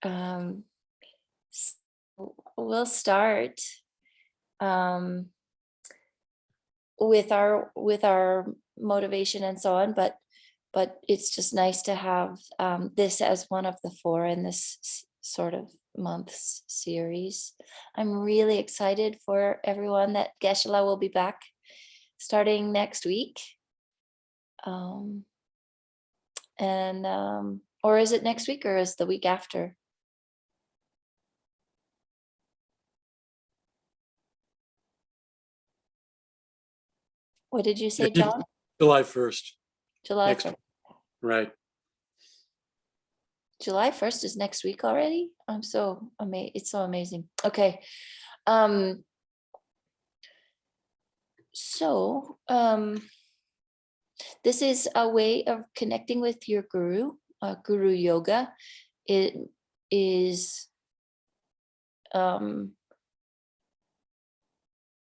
Um, we'll start with our motivation and so on, but it's just nice to have this as one of the four in this sort of month's series. I'm really excited for everyone that Geshe-la will be back starting next week. Or is it next week or is the week after? What did you say, John? July 1st. July 1st. Right. July 1st is next week already. I'm so amazed. It's so amazing. Okay. This is a way of connecting with your guru. Guru yoga. It is a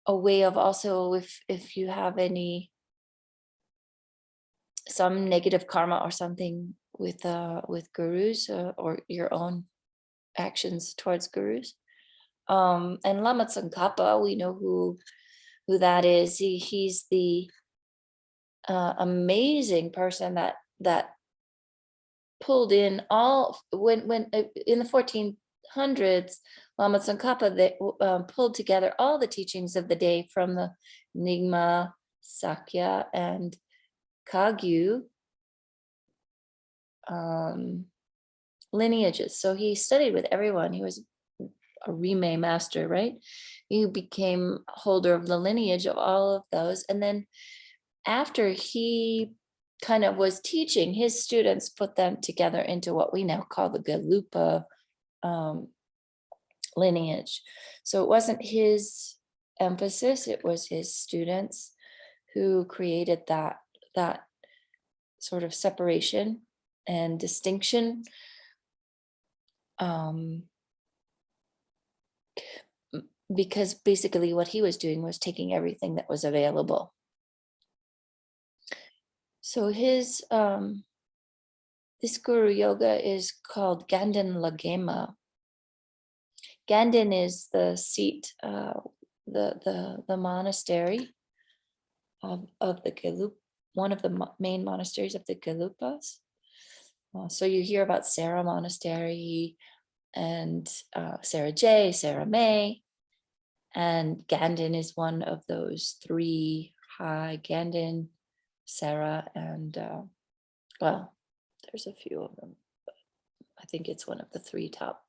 way of also, if you have some negative karma or something with gurus or your own actions towards gurus. And Lama Tsongkhapa, we know who that is. He's the amazing person that pulled in all when in the 1400s, Lama Tsongkhapa they pulled together all the teachings of the day from the Nyingma, Sakya, and Kagyu lineages. So he studied with everyone. He was a Rime master, right? He became holder of the lineage of all of those. And then after he kind of was teaching, his students put them together into what we now call the Gelugpa lineage. So it wasn't his emphasis, it was his students who created that sort of separation and distinction. Because basically what he was doing was taking everything that was available. So his this guru yoga is called Ganden Lagema. Ganden is the seat, the monastery of the Gelug, one of the main monasteries of the Gelugpas. So you hear about Sarah Monastery and Sarah J, Sarah May, and Ganden is one of those three high. Ganden, Sarah, and well, there's a few of them, but I think it's one of the three top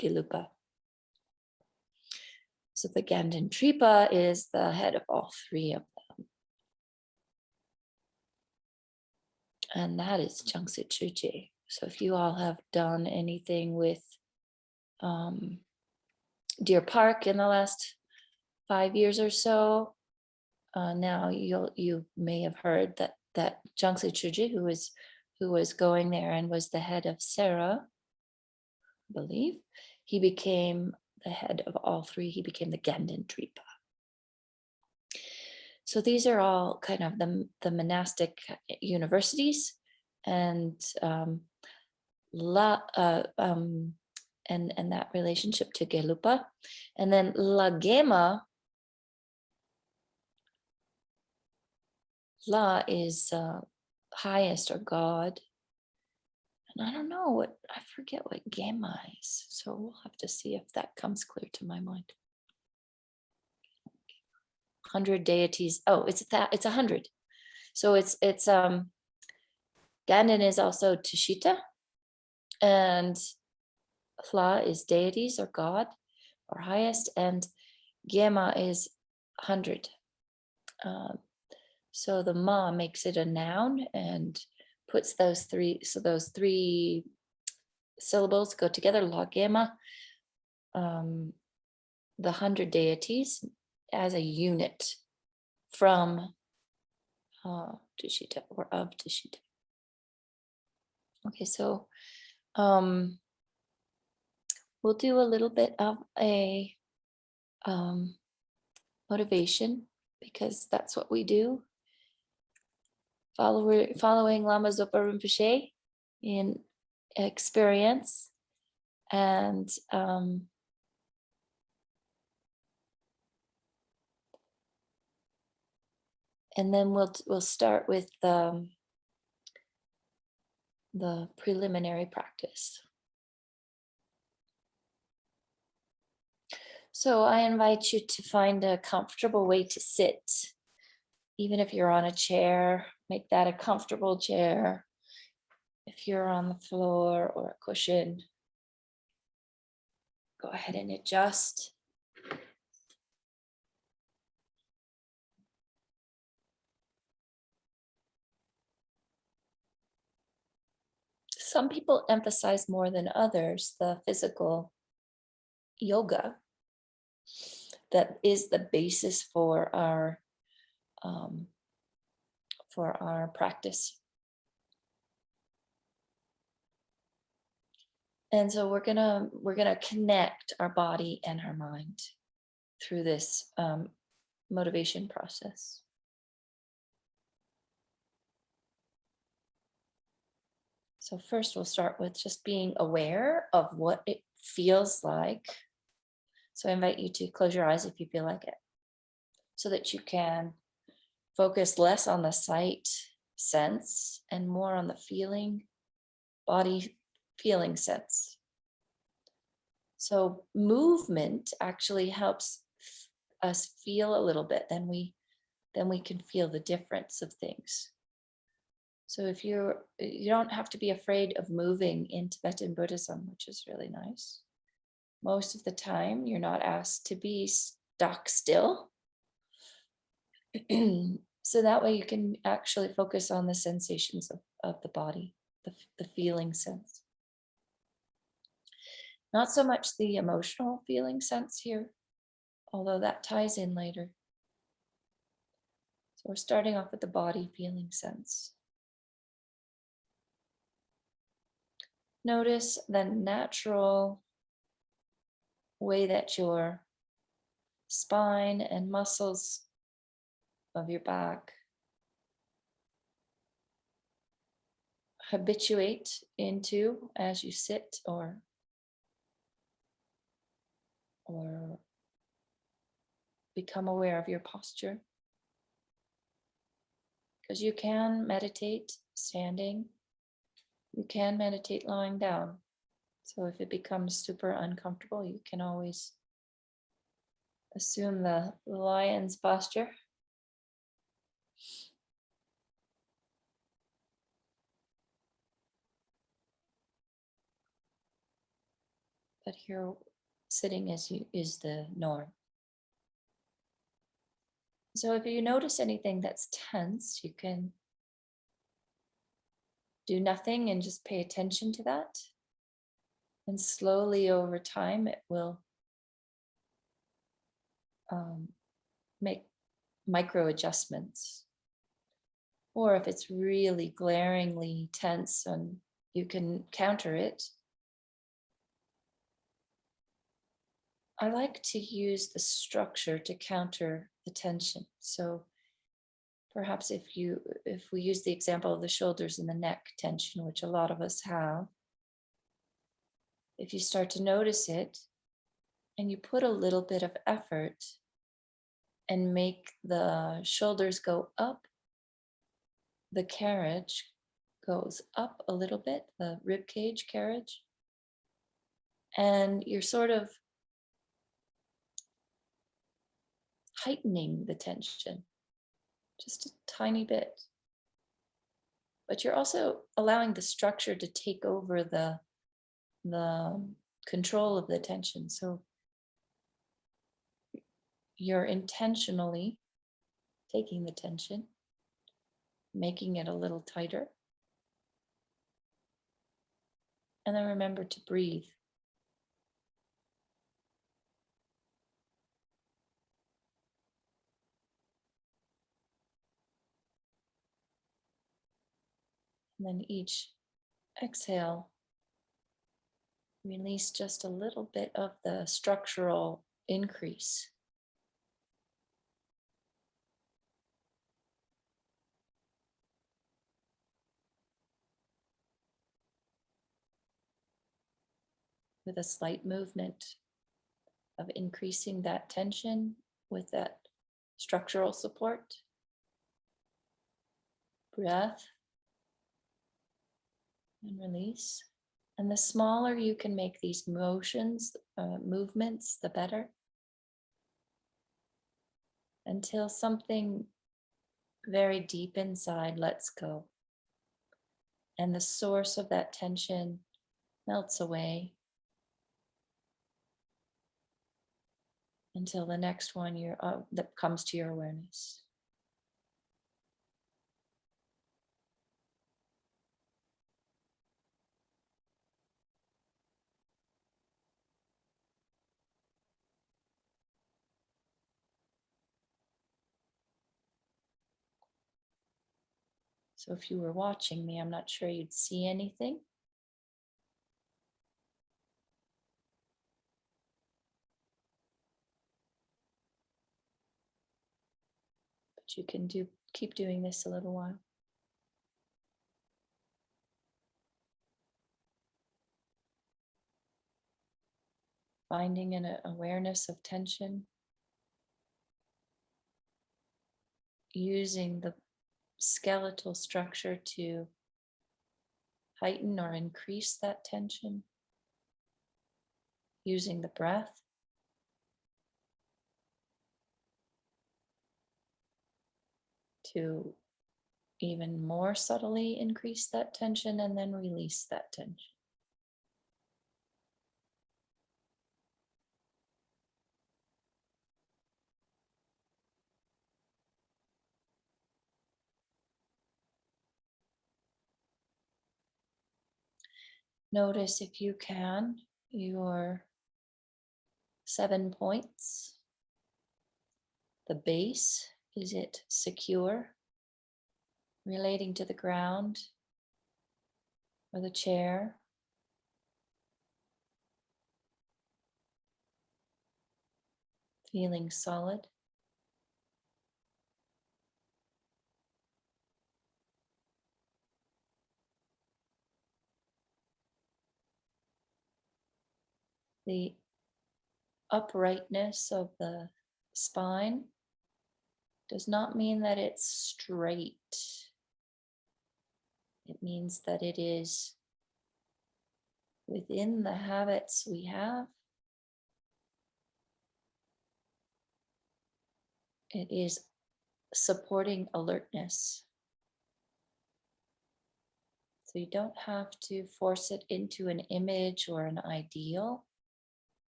Gelugpa. So the Ganden Tripa is the head of all three of them. And that is Changse Chuje. So if you all have done anything with Deer Park in the last 5 years or so, now you may have heard that Changse Chuje, who was going there and was the head of Sarah, I believe, he became the head of all three. He became the Ganden Tripa. So these are all kind of the monastic universities, and and that relationship to Gelugpa. And then Lagema, La is highest or God. And I don't know I forget what Gema is. So we'll have to see if that comes clear to my mind. 100 deities. Oh, it's 100. So it's Ganden is also Tushita, and Hla is deities or God or highest, and Gema is 100. So the Ma makes it a noun and puts those three syllables go together, La Gema, the 100 deities as a unit from Tushita or of Tushita. Okay, so we'll do a little bit of a motivation, because that's what we do. Following Lama Zopa Rinpoche in experience And then we'll start with the preliminary practice. So I invite you to find a comfortable way to sit. Even if you're on a chair, make that a comfortable chair. If you're on the floor or a cushion, go ahead and adjust. Some people emphasize more than others the physical yoga that is the basis for our practice. And so we're gonna connect our body and our mind through this motivation process. So first we'll start with just being aware of what it feels like. So I invite you to close your eyes if you feel like it, so that you can focus less on the sight sense and more on the feeling, body feeling sense. So movement actually helps us feel a little bit, then we can feel the difference of things. So if you don't have to be afraid of moving in Tibetan Buddhism, which is really nice. Most of the time, you're not asked to be stuck still. So that way you can actually focus on the sensations of the body, the feeling sense. Not so much the emotional feeling sense here, although that ties in later. So we're starting off with the body feeling sense. Notice the natural way that your spine and muscles of your back habituate into as you sit or become aware of your posture. Because you can meditate standing, you can meditate lying down. So if it becomes super uncomfortable, you can always assume the lion's posture. But here, sitting is the norm. So if you notice anything that's tense, you can do nothing and just pay attention to that. And slowly over time, it will make micro adjustments. Or if it's really glaringly tense and you can counter it, I like to use the structure to counter the tension. So perhaps if we use the example of the shoulders and the neck tension, which a lot of us have, if you start to notice it and you put a little bit of effort and make the shoulders go up, the carriage goes up a little bit, the rib cage carriage, and you're sort of heightening the tension just a tiny bit. But you're also allowing the structure to take over the control of the tension. So you're intentionally taking the tension, making it a little tighter. And then remember to breathe. And then each exhale, release just a little bit of the structural increase. with a slight movement of increasing that tension with that structural support. Breath and release. And the smaller you can make these motions, movements, the better. Until something very deep inside lets go. And the source of that tension melts away. Until the next one that comes to your awareness. So if you were watching me, I'm not sure you'd see anything. But you can keep doing this a little while. Finding an awareness of tension. Using the skeletal structure to heighten or increase that tension. Using the breath. To even more subtly increase that tension and then release that tension. Notice, if you can, your 7 points. The base, is it secure? Relating to the ground or the chair? Feeling solid? The uprightness of the spine does not mean that it's straight. It means that it is within the habits we have. It is supporting alertness. So you don't have to force it into an image or an ideal.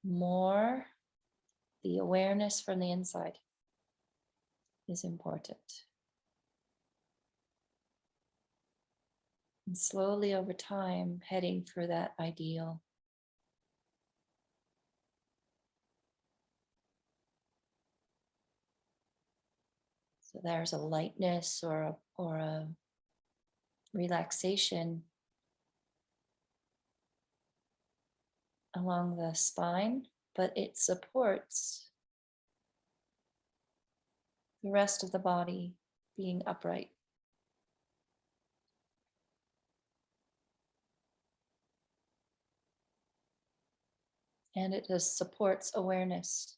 More, the awareness from the inside is important. And slowly over time, heading for that ideal. So there's a lightness or a relaxation along the spine, but it supports the rest of the body being upright. And it just supports awareness.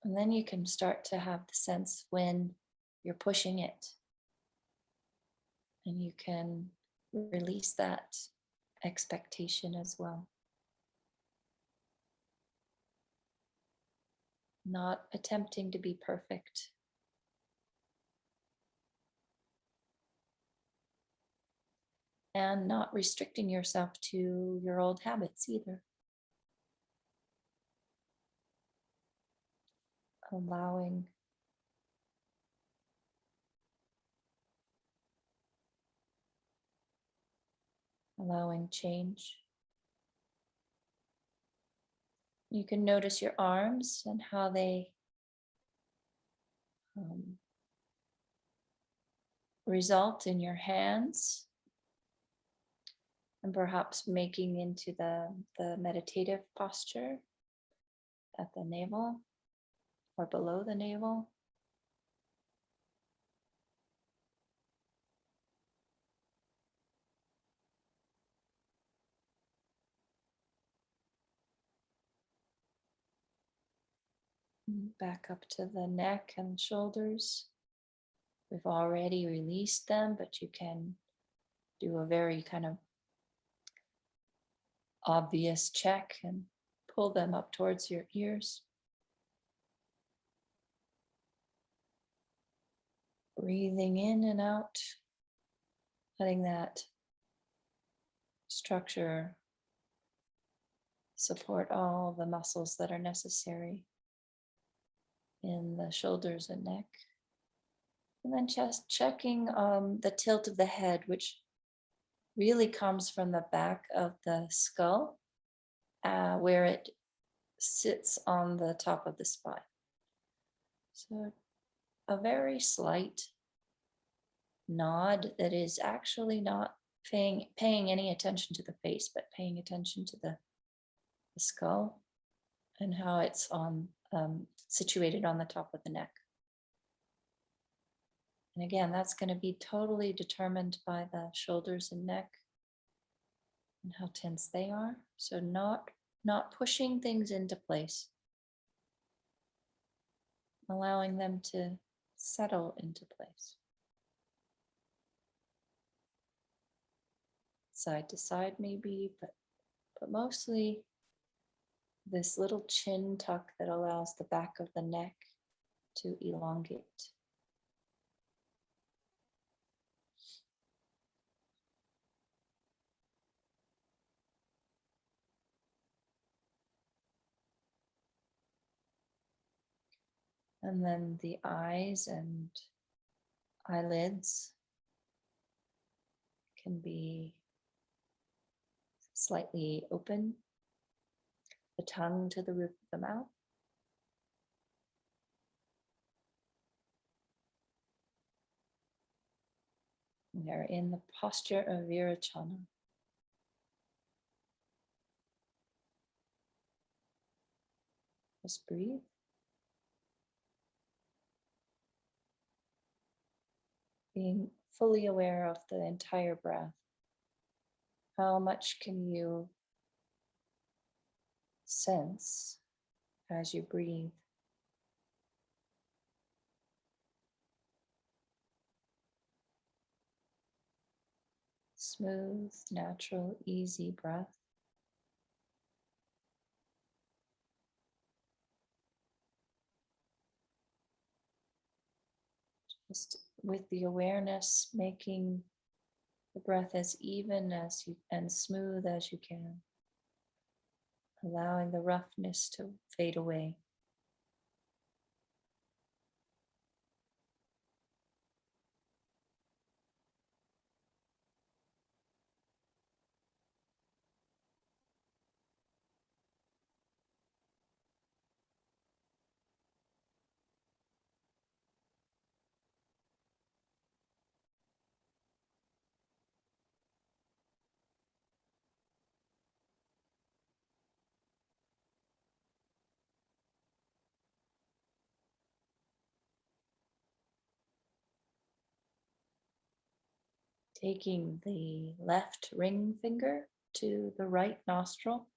And then you can start to have the sense when you're pushing it. And you can release that expectation as well. Not attempting to be perfect. And not restricting yourself to your old habits either. Allowing change. You can notice your arms and how they result in your hands, and perhaps making into the meditative posture at the navel. or below the navel. Back up to the neck and shoulders. We've already released them, but you can do a very kind of obvious check and pull them up towards your ears. Breathing in and out, letting that structure support all the muscles that are necessary in the shoulders and neck. And then just checking the tilt of the head, which really comes from the back of the skull, where it sits on the top of the spine. So a very slight nod that is actually not paying any attention to the face, but paying attention to the skull and how it's situated on the top of the neck. And again, that's going to be totally determined by the shoulders and neck and how tense they are. So not pushing things into place, allowing them to settle into place. Side to side maybe, but mostly this little chin tuck that allows the back of the neck to elongate. And then the eyes and eyelids can be slightly open, the tongue to the roof of the mouth. We are in the posture of Virachana. Just breathe. Being fully aware of the entire breath. How much can you sense as you breathe? Smooth, natural, easy breath. Just with the awareness, making the breath as even as you and smooth as you can, allowing the roughness to fade away. Taking the left ring finger to the right nostril,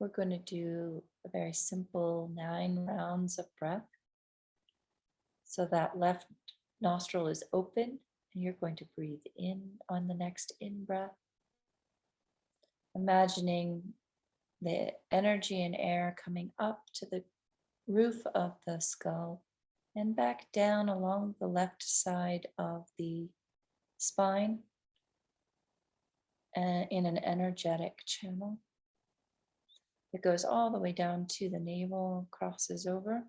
we're going to do a very simple 9 rounds of breath. So that left nostril is open and you're going to breathe in on the next in breath. Imagining the energy and air coming up to the roof of the skull and back down along the left side of the spine in an energetic channel. It goes all the way down to the navel, crosses over,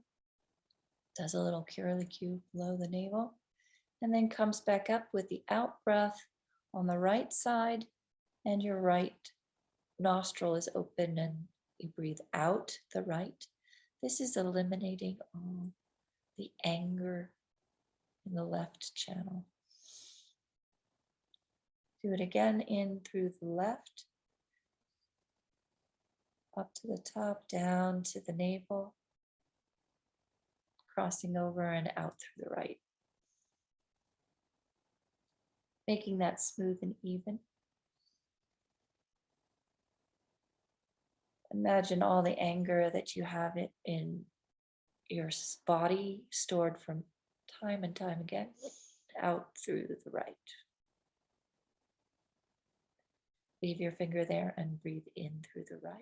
does a little curlicue below the navel, and then comes back up with the out breath on the right side, and your right nostril is open and you breathe out the right. This is eliminating all the anger in the left channel. Do it again, in through the left, up to the top, down to the navel. crossing over and out through the right. Making that smooth and even. Imagine all the anger that you have in your body stored from time and time again out through the right. Leave your finger there and breathe in through the right.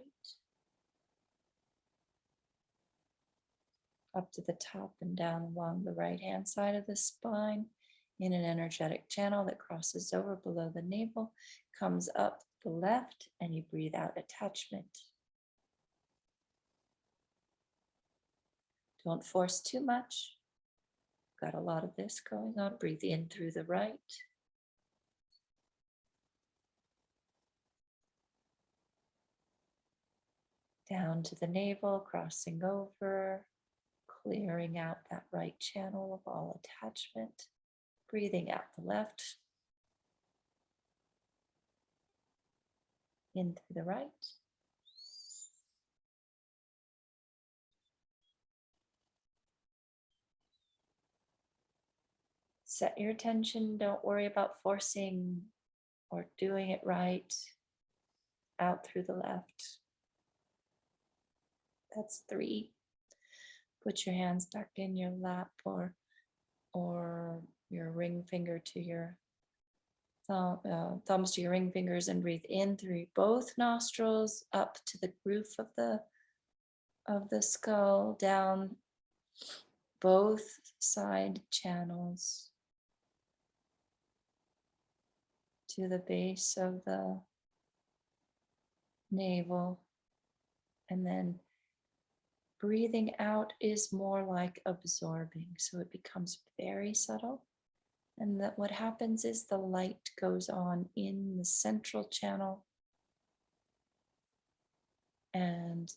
Up to the top and down along the right-hand side of the spine in an energetic channel that crosses over below the navel, comes up the left, and you breathe out attachment. Don't force too much. Got a lot of this going on. Breathe in through the right. Down to the navel, crossing over, clearing out that right channel of all attachment. Breathing out the left. In through the right. Set your attention. Don't worry about forcing or doing it right. Out through the left. That's 3. Put your hands back in your lap or your ring finger to your thumbs to your ring fingers, and breathe in through both nostrils up to the roof of the skull, down both side channels to the base of the navel, and then breathing out is more like absorbing, so it becomes very subtle. And that what happens is the light goes on in the central channel, and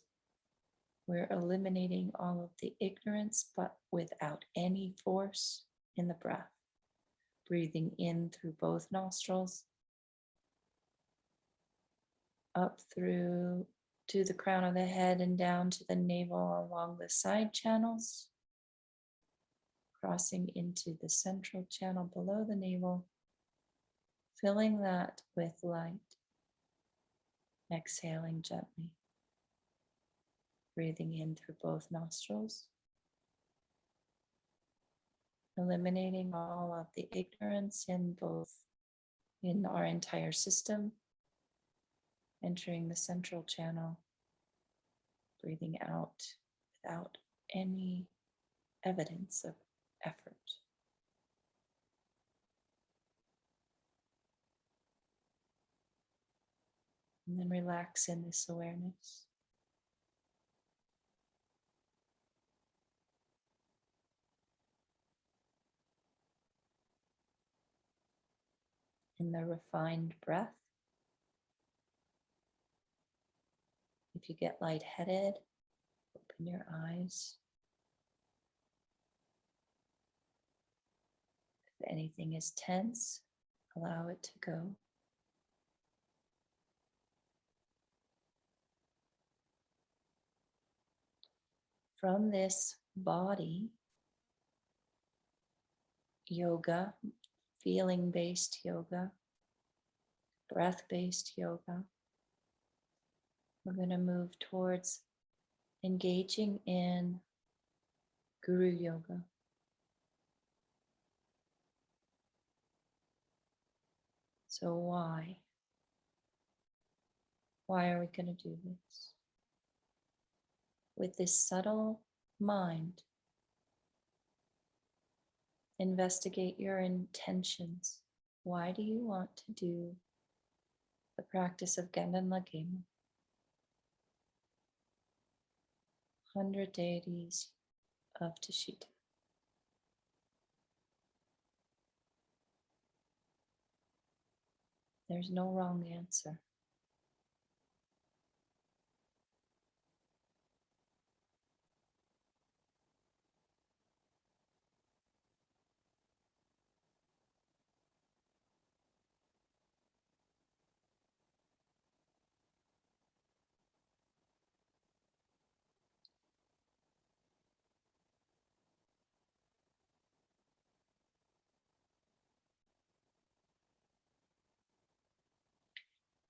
we're eliminating all of the ignorance, but without any force in the breath. Breathing in through both nostrils, up through to the crown of the head and down to the navel along the side channels, crossing into the central channel below the navel, filling that with light, exhaling gently, breathing in through both nostrils, eliminating all of the ignorance in our entire system, entering the central channel, breathing out without any evidence of effort. And then relax in this awareness. In the refined breath, if you get lightheaded, open your eyes. If anything is tense, allow it to go. From this body yoga, feeling-based yoga, breath-based yoga, we're going to move towards engaging in Guru Yoga. So why? Why are we going to do this? With this subtle mind, investigate your intentions. Why do you want to do the practice of Ganden Lagema? 100 deities of Tashita. There's no wrong answer.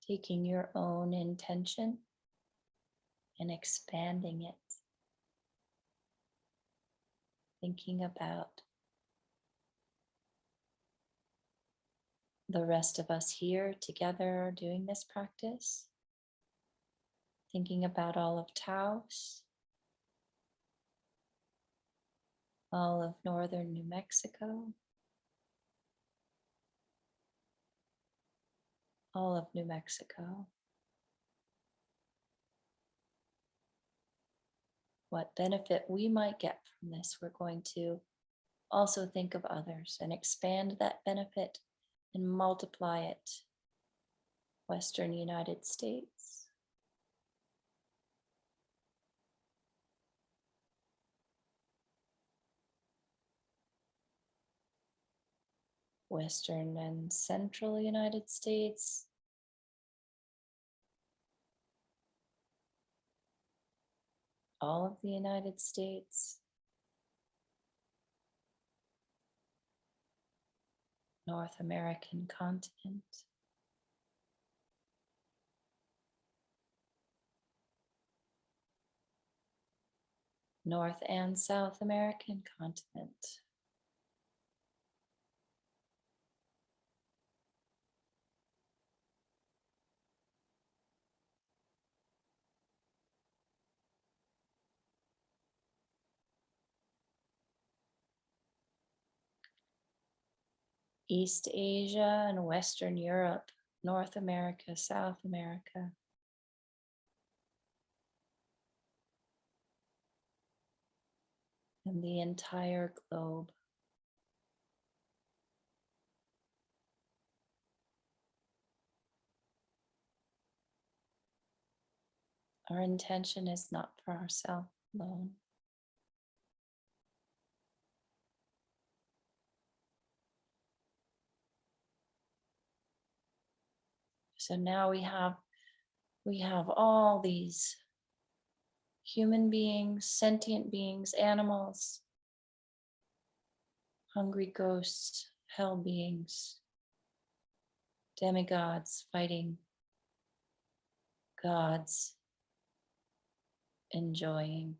taking your own intention and expanding it. Thinking about the rest of us here together doing this practice. Thinking about all of Taos, all of northern New Mexico, all of New Mexico. What benefit we might get from this, we're going to also think of others and expand that benefit and multiply it. Western United States, Western and Central United States, all of the United States, North American continent, North and South American continent, East Asia and Western Europe, North America, South America, and the entire globe. Our intention is not for ourselves alone. So now we have all these human beings, sentient beings, animals, hungry ghosts, hell beings, demigods fighting, gods enjoying.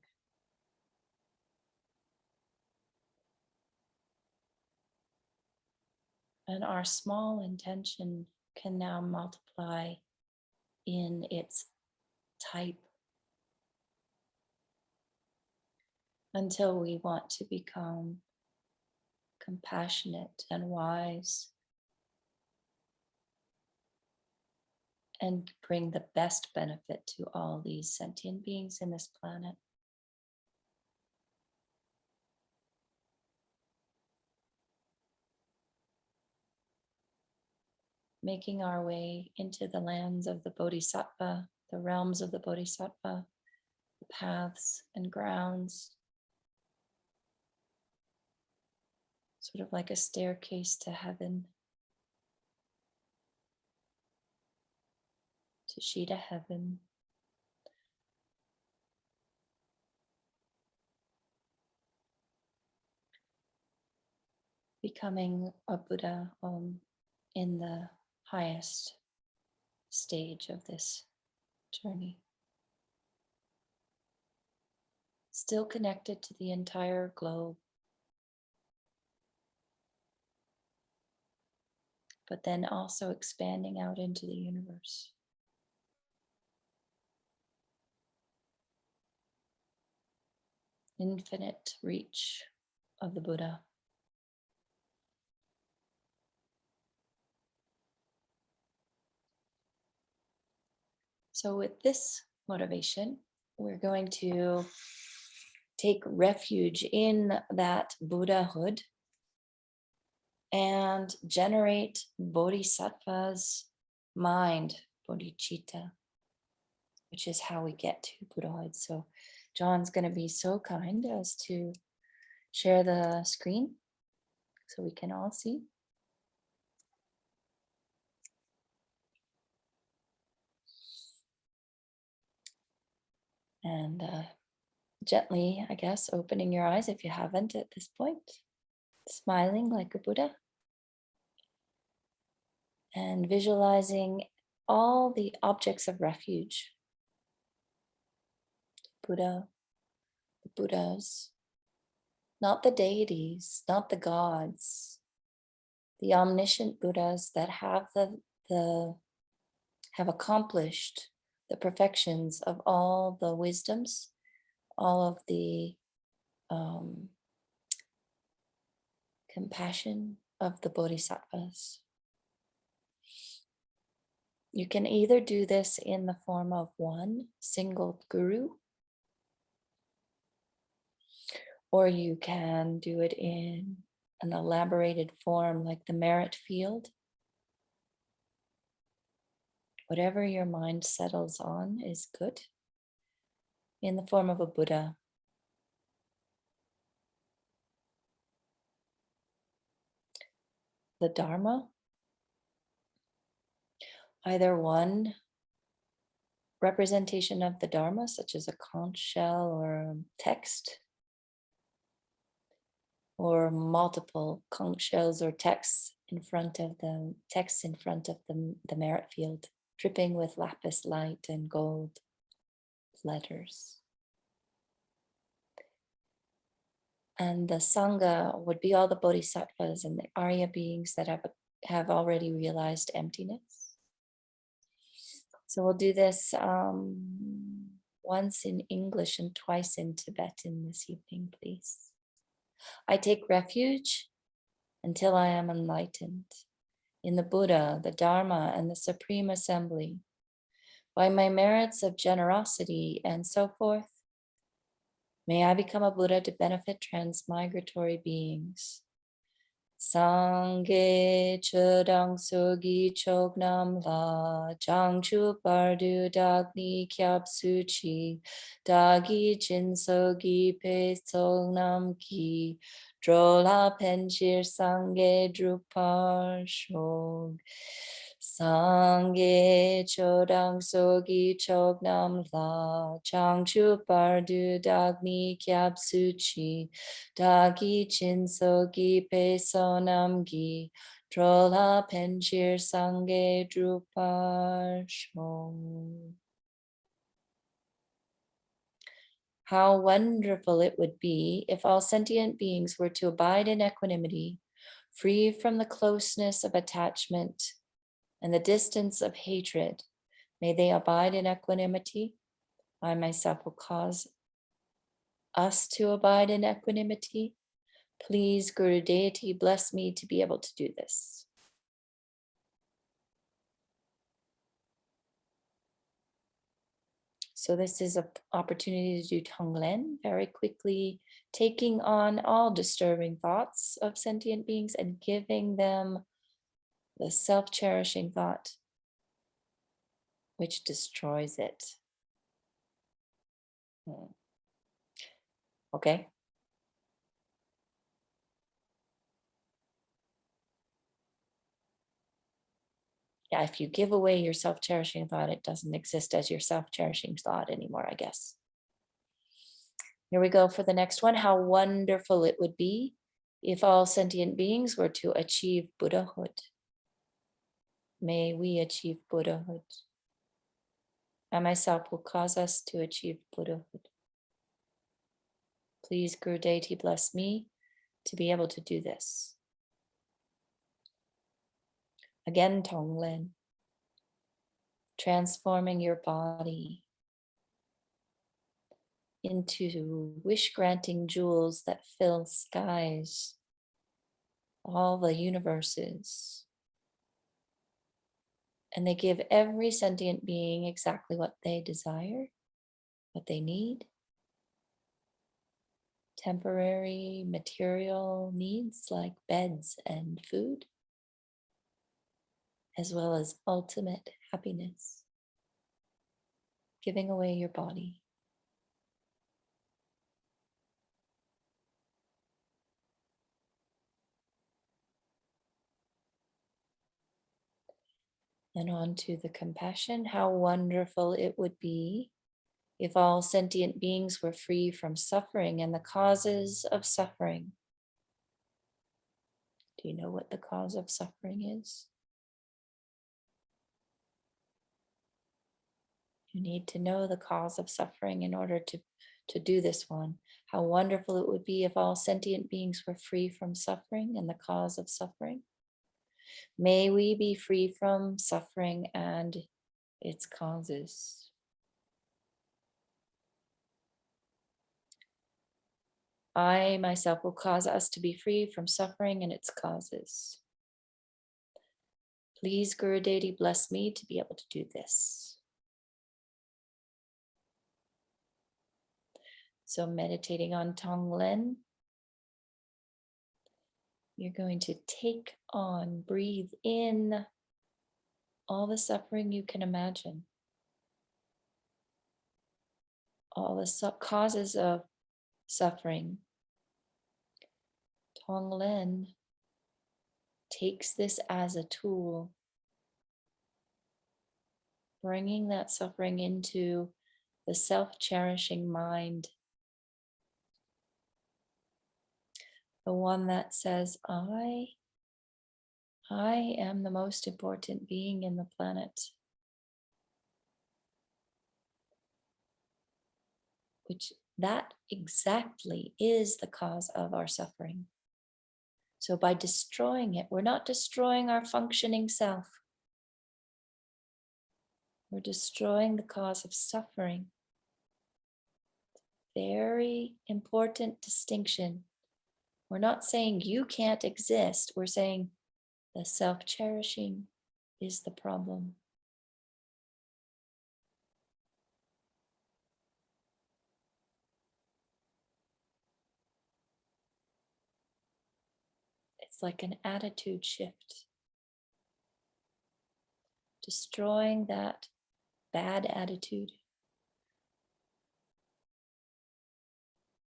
And our small intention can now multiply in its type until we want to become compassionate and wise and bring the best benefit to all these sentient beings in this planet. Making our way into the lands of the Bodhisattva, the realms of the Bodhisattva, the paths and grounds, sort of like a staircase to heaven, to Shida heaven. Becoming a Buddha in the highest stage of this journey. Still connected to the entire globe, but then also expanding out into the universe. Infinite reach of the Buddha. So with this motivation, we're going to take refuge in that Buddhahood and generate Bodhisattva's mind, bodhicitta, which is how we get to Buddhahood. So John's going to be so kind as to share the screen so we can all see. And gently, I guess, opening your eyes if you haven't at this point, smiling like a Buddha, and visualizing all the objects of refuge, Buddha, the Buddhas, not the deities, not the gods, the omniscient Buddhas that have have accomplished the perfections of all the wisdoms, all of the compassion of the bodhisattvas. You can either do this in the form of one single guru, or you can do it in an elaborated form like the merit field. Whatever your mind settles on is good. In the form of a Buddha. The Dharma, either one representation of the Dharma, such as a conch shell or a text, or multiple conch shells or texts in front of the the merit field, dripping with lapis light and gold letters. And the Sangha would be all the bodhisattvas and the Arya beings that have already realized emptiness. So we'll do this once in English and twice in Tibetan this evening, please. I take refuge until I am enlightened in the Buddha, the Dharma, and the Supreme Assembly. By my merits of generosity and so forth, may I become a Buddha to benefit transmigratory beings. Sangye chudang sogi chognam la jangchu bardu dagni kyab suchi dagi jin sogi pe sognam ki drola penchir sangye drupar shog. Sangye chodang sogi chognam la jangchu bardu dagni kyab suchi dagi chin sogi pe sonam gi drola penchir sangye drupar shom. How wonderful it would be if all sentient beings were to abide in equanimity, free from the closeness of attachment and the distance of hatred. May they abide in equanimity. I myself will cause us to abide in equanimity. Please, Guru Deity, bless me to be able to do this. So this is an opportunity to do Tonglen very quickly, taking on all disturbing thoughts of sentient beings and giving them the self-cherishing thought which destroys it. Okay. Yeah, if you give away your self-cherishing thought, it doesn't exist as your self-cherishing thought anymore, I guess. Here we go for the next one. How wonderful it would be if all sentient beings were to achieve Buddhahood. May we achieve Buddhahood. I myself will cause us to achieve Buddhahood. Please, Guru Deity, bless me to be able to do this. Again, Tonglen. Transforming your body into wish-granting jewels that fill skies, all the universes. And they give every sentient being exactly what they desire, what they need. Temporary material needs like beds and food, as well as ultimate happiness. Giving away your body. And on to the compassion. How wonderful it would be if all sentient beings were free from suffering and the causes of suffering. Do you know what the cause of suffering is? You need to know the cause of suffering in order to do this one. How wonderful it would be if all sentient beings were free from suffering and the cause of suffering. May we be free from suffering and its causes. I myself will cause us to be free from suffering and its causes. Please, Guru Deity, bless me to be able to do this. So meditating on Tonglen, you're going to take on, breathe in all the suffering you can imagine. All the causes of suffering. Tonglen takes this as a tool, bringing that suffering into the self-cherishing mind. The one that says, I am the most important being in the planet. Which that exactly is the cause of our suffering. So by destroying it, we're not destroying our functioning self. We're destroying the cause of suffering. Very important distinction. We're not saying you can't exist. We're saying the self-cherishing is the problem. It's like an attitude shift. Destroying that bad attitude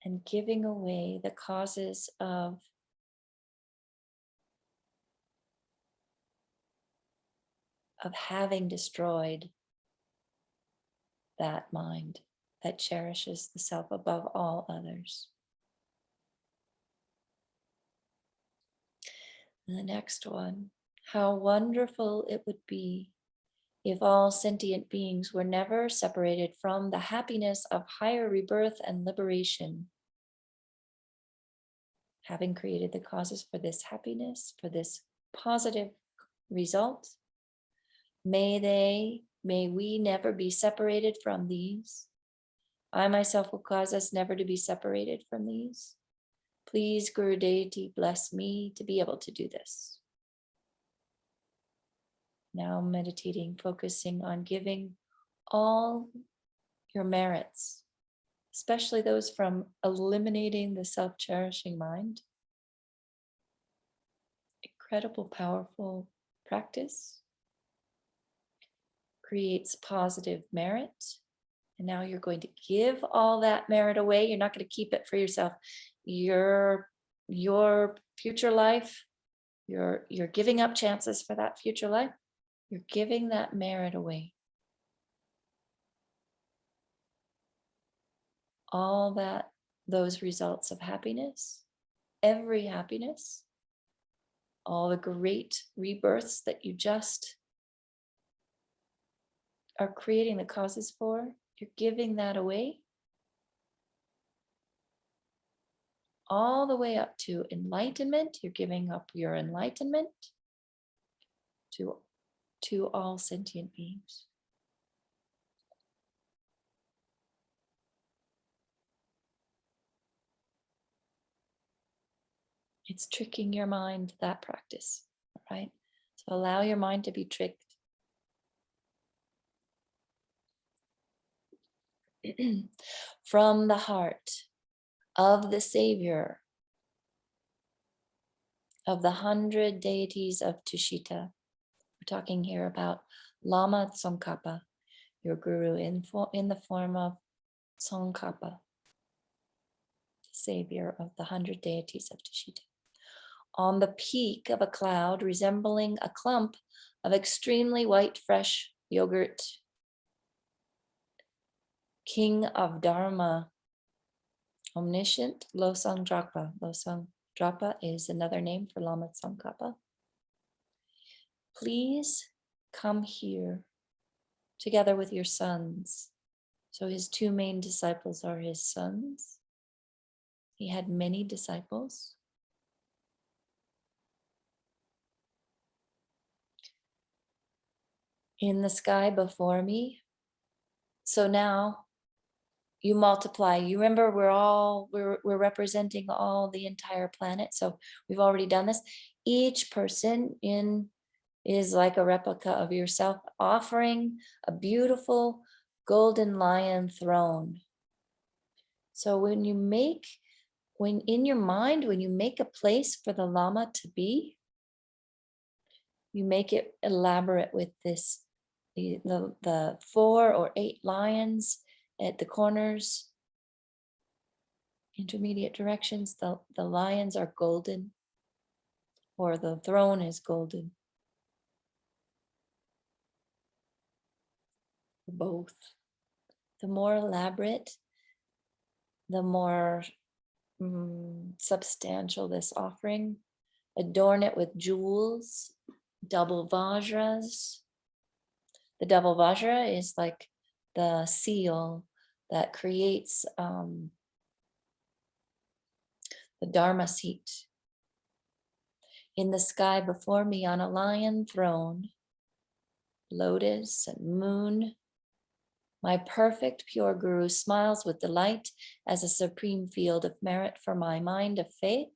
and giving away the causes of having destroyed that mind that cherishes the self above all others. And the next one, how wonderful it would be if all sentient beings were never separated from the happiness of higher rebirth and liberation. Having created the causes for this happiness, for this positive result, may we never be separated from these. I myself will cause us never to be separated from these. Please, Guru Deity, bless me to be able to do this. Now meditating, focusing on giving all your merits, especially those from eliminating the self-cherishing mind. Incredible, powerful practice. Creates positive merit. And now you're going to give all that merit away. You're not going to keep it for yourself. Your future life, you're giving up chances for that future life. You're giving that merit away. All those results of happiness, every happiness, all the great rebirths that you just are creating the causes for, you're giving that away. All the way up to enlightenment, you're giving up your enlightenment to all sentient beings. It's tricking your mind, that practice, right? So allow your mind to be tricked. From the heart of the Savior of the 100 deities of Tushita. We're talking here about Lama Tsongkhapa, your guru in the form of Tsongkhapa, the Savior of the 100 deities of Tushita. On the peak of a cloud resembling a clump of extremely white fresh yogurt, King of Dharma, omniscient Losang Drakpa. Losang Drakpa is another name for Lama Tsongkhapa. Please come here together with your sons. So his two main disciples are his sons. He had many disciples. In the sky before me. So now you multiply. You remember we're representing all the entire planet. So we've already done this. Each person is like a replica of yourself, offering a beautiful golden lion throne. So when in your mind, when you make a place for the Lama to be, you make it elaborate with the 4 or 8 lions at the corners, intermediate directions. The lions are golden, or the throne is golden. Both. The more elaborate, the more substantial this offering. Adorn it with jewels, double vajras. The double vajra is like the seal that creates the Dharma seat. In the sky before me on a lion throne, lotus and moon, my perfect pure Guru smiles with delight as a supreme field of merit for my mind of faith.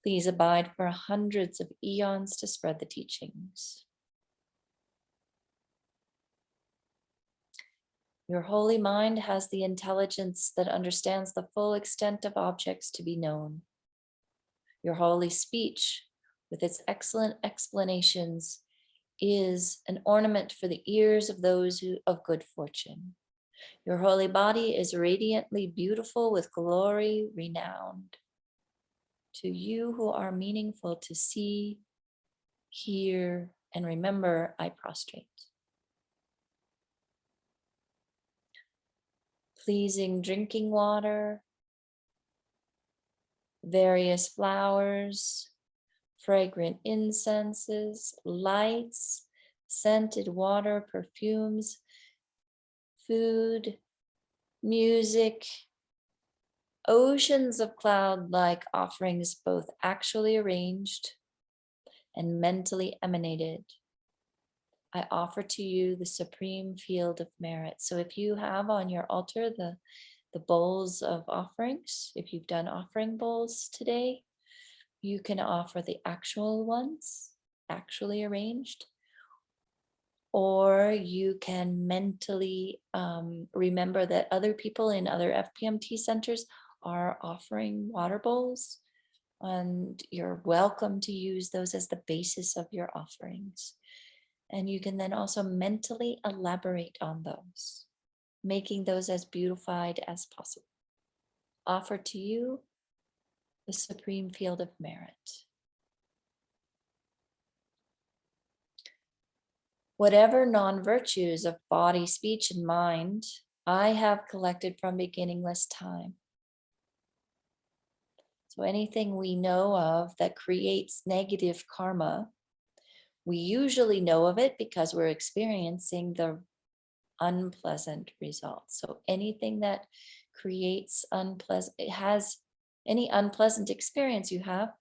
Please abide for hundreds of eons to spread the teachings. Your holy mind has the intelligence that understands the full extent of objects to be known. Your holy speech, with its excellent explanations, is an ornament for the ears of those of good fortune. Your holy body is radiantly beautiful with glory renowned. To you who are meaningful to see, hear, and remember, I prostrate. Pleasing drinking water, various flowers, fragrant incenses, lights, scented water, perfumes, food, music, oceans of cloud-like offerings, both actually arranged and mentally emanated. I offer to you the supreme field of merit. So if you have on your altar the bowls of offerings, if you've done offering bowls today, you can offer the actual ones, actually arranged, or you can mentally remember that other people in other FPMT centers are offering water bowls, and you're welcome to use those as the basis of your offerings. And you can then also mentally elaborate on those, making those as beautified as possible. Offer to you the supreme field of merit. Whatever non-virtues of body, speech, and mind I have collected from beginningless time. So anything we know of that creates negative karma, we usually know of it because we're experiencing the unpleasant results. So anything that creates any unpleasant experience you have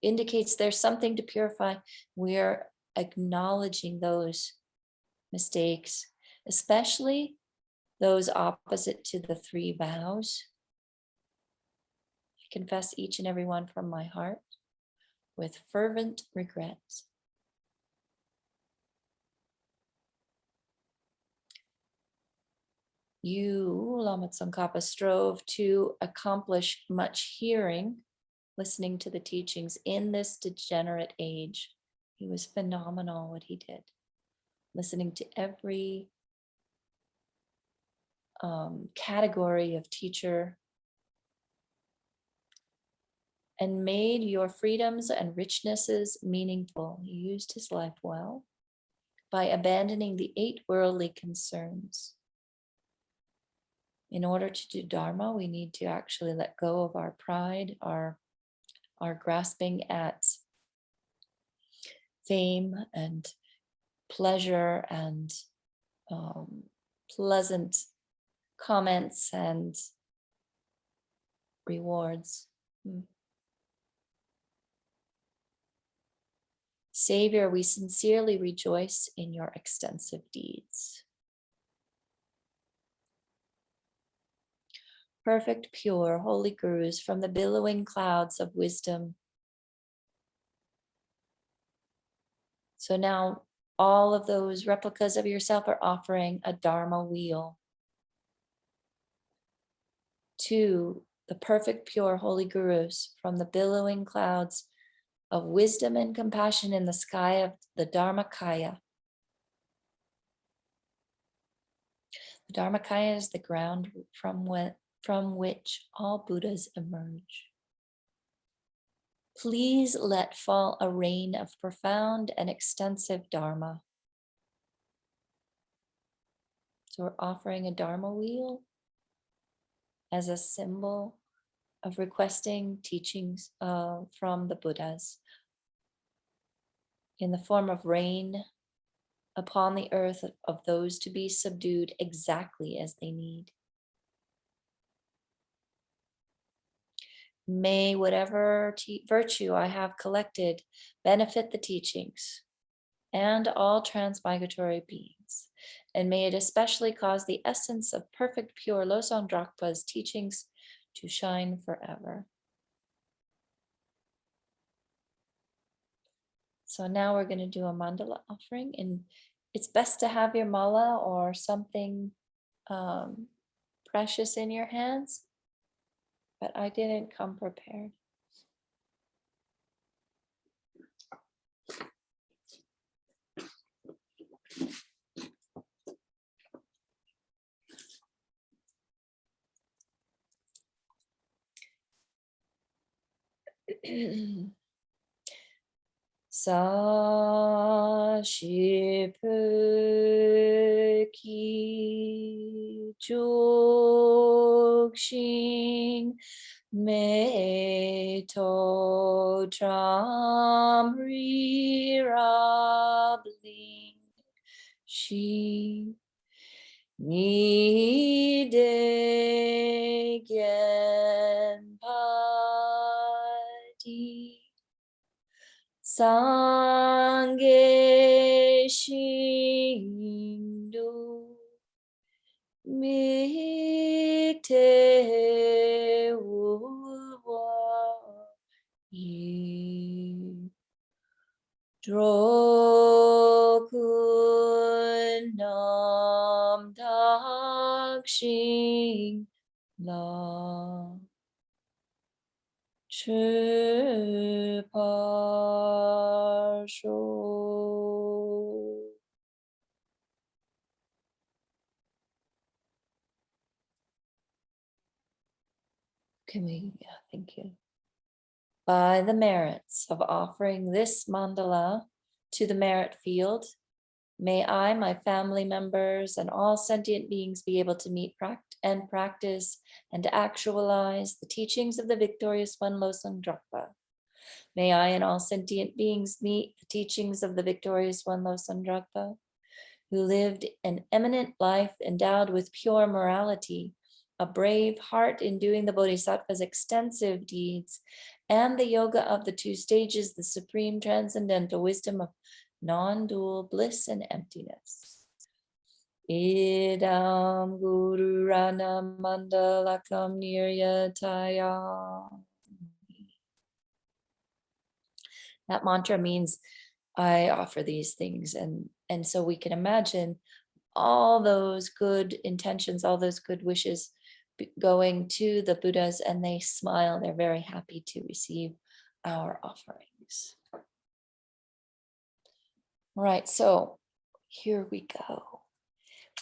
indicates there's something to purify. We're acknowledging those mistakes, especially those opposite to the 3 vows. I confess each and every one from my heart with fervent regret. You, Lama Tsongkhapa, strove to accomplish much hearing, listening to the teachings in this degenerate age. He was phenomenal what he did. Listening to every category of teacher, and made your freedoms and richnesses meaningful. He used his life well by abandoning the 8 worldly concerns. In order to do Dharma, we need to actually let go of our pride, our grasping at fame and pleasure and pleasant comments and rewards. Savior, we sincerely rejoice in your extensive deeds. Perfect, pure, holy gurus from the billowing clouds of wisdom. So now all of those replicas of yourself are offering a Dharma wheel to the perfect, pure, holy gurus from the billowing clouds of wisdom and compassion in the sky of the Dharmakaya. The Dharmakaya is the ground from which all Buddhas emerge. Please let fall a rain of profound and extensive Dharma. So we're offering a Dharma wheel as a symbol of requesting teachings from the Buddhas in the form of rain upon the earth of those to be subdued exactly as they need. May whatever virtue I have collected benefit the teachings and all transmigratory beings, and may it especially cause the essence of perfect pure Losang Drakpa's teachings to shine forever. So now we're going to do a mandala offering, and it's best to have your mala or something precious in your hands, but I didn't come prepared. Sashi-pu-ki Jukshin Me-to Tram-ri-ra-bling Shi Ni-de-gen-pa-di Sangye Shindu Mikte Uwa Yi Drokun Nam Dakshin La Chuparsho. Thank you. By the merits of offering this mandala to the merit field, may I, my family members, and all sentient beings be able to meet and practice and actualize the teachings of the victorious one Losang Drakpa. May I and all sentient beings meet the teachings of the victorious one Losang Drakpa, who lived an eminent life endowed with pure morality, a brave heart in doing the Bodhisattva's extensive deeds, and the yoga of the two stages, the supreme transcendental wisdom of non-dual bliss and emptiness. Idam Guru Rana Mandalakam Niryataya. That mantra means I offer these things, and so we can imagine all those good intentions, all those good wishes going to the Buddhas, and they smile. They're very happy to receive our offerings. All right, so here we go.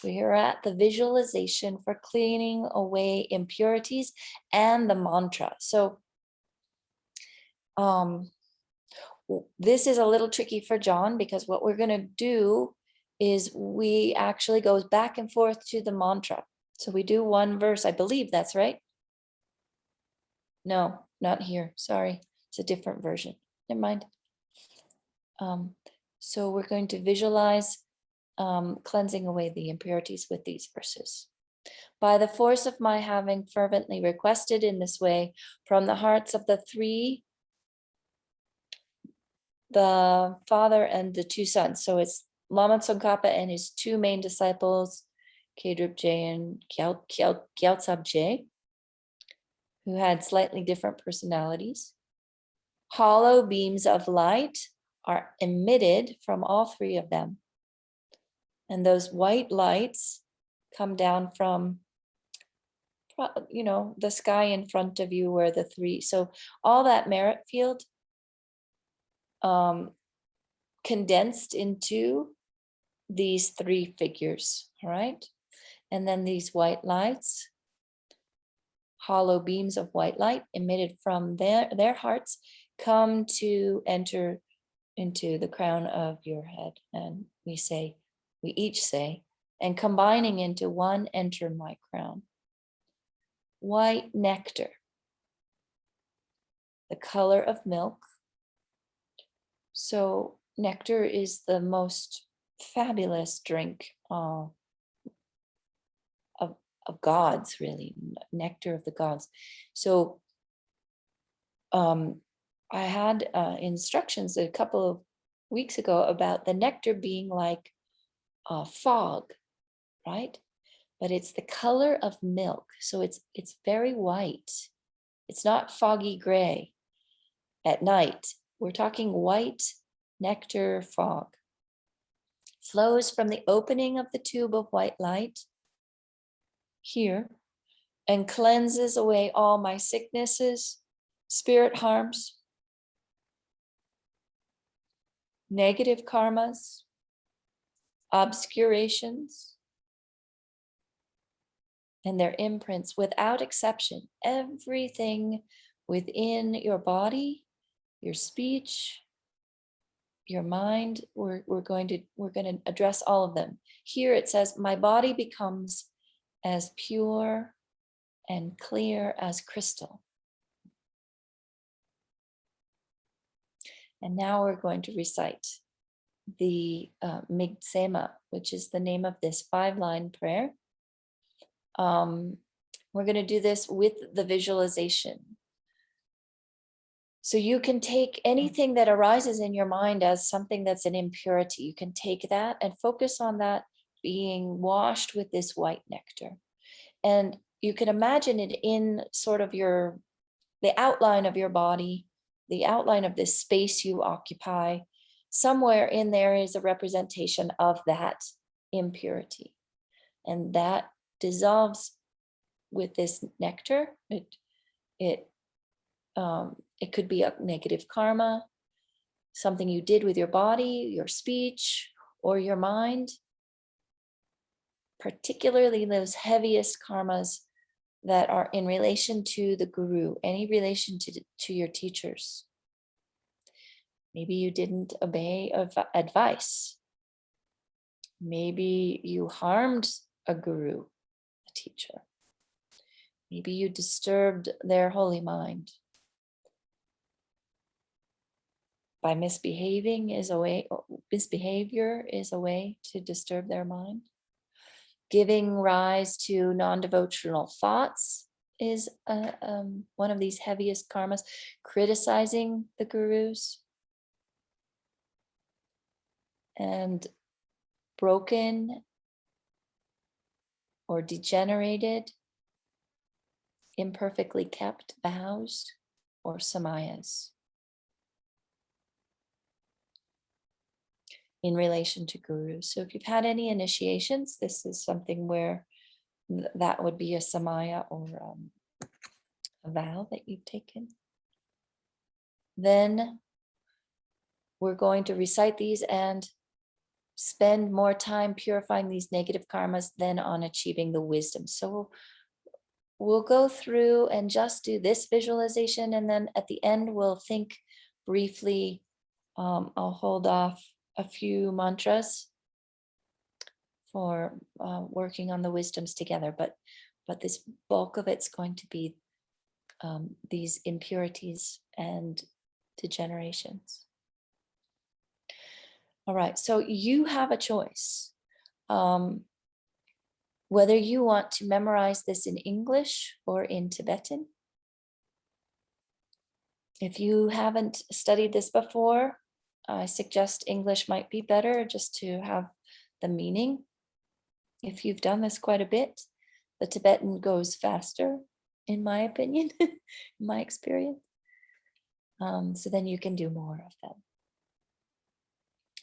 We are at the visualization for cleaning away impurities and the mantra. So this is a little tricky for John, because what we're going to do is we actually goes back and forth to the mantra. So we do one verse, I believe that's right. No, not here. Sorry, it's a different version. Never mind. So we're going to visualize cleansing away the impurities with these verses. By the force of my having fervently requested in this way from the hearts of the three, the father and the two sons. So it's Lama Tsongkhapa and his two main disciples, Kedrupje and Gyaltsabje, who had slightly different personalities. Hollow beams of light are emitted from all three of them. And those white lights come down from, the sky in front of you where the three, so all that merit field condensed into these three figures, all right? And then these white lights, hollow beams of white light emitted from their hearts, come to enter into the crown of your head. And we each say, and combining into one, enter my crown. White nectar, the color of milk. So nectar is the most fabulous drink of gods, really, nectar of the gods. So I had instructions a couple of weeks ago about the nectar being like fog, right? But it's the color of milk. So it's very white. It's not foggy gray at night. We're talking white nectar fog. Flows from the opening of the tube of white light here and cleanses away all my sicknesses, spirit harms, negative karmas, obscurations, and their imprints without exception. Everything within your body, your speech, your mind, we're going to address all of them. Here it says, my body becomes as pure and clear as crystal. And now we're going to recite the Migsema, which is the name of this 5-line prayer. We're going to do this with the visualization. So you can take anything that arises in your mind as something that's an impurity. You can take that and focus on that being washed with this white nectar. And you can imagine it in sort of the outline of your body, the outline of this space you occupy. Somewhere in there is a representation of that impurity. And that dissolves with this nectar. It could be a negative karma, something you did with your body, your speech, or your mind. Particularly those heaviest karmas that are in relation to the guru, any relation to your teachers. Maybe you didn't obey advice. Maybe you harmed a guru, a teacher. Maybe you disturbed their holy mind. By misbehavior is a way to disturb their mind. Giving rise to non-devotional thoughts is one of these heaviest karmas. Criticizing the gurus. And broken or degenerated, imperfectly kept vows or samayas in relation to gurus. So if you've had any initiations, this is something where that would be a samaya or a vow that you've taken. Then we're going to recite these and spend more time purifying these negative karmas than on achieving the wisdom. So we'll go through and just do this visualization, and then at the end we'll think briefly. I'll hold off a few mantras for working on the wisdoms together, but this bulk of it's going to be these impurities and degenerations. All right, so you have a choice. whether you want to memorize this in English or in Tibetan. If you haven't studied this before, I suggest English might be better just to have the meaning. If you've done this quite a bit, the Tibetan goes faster, in my opinion, in my experience. So then you can do more of them.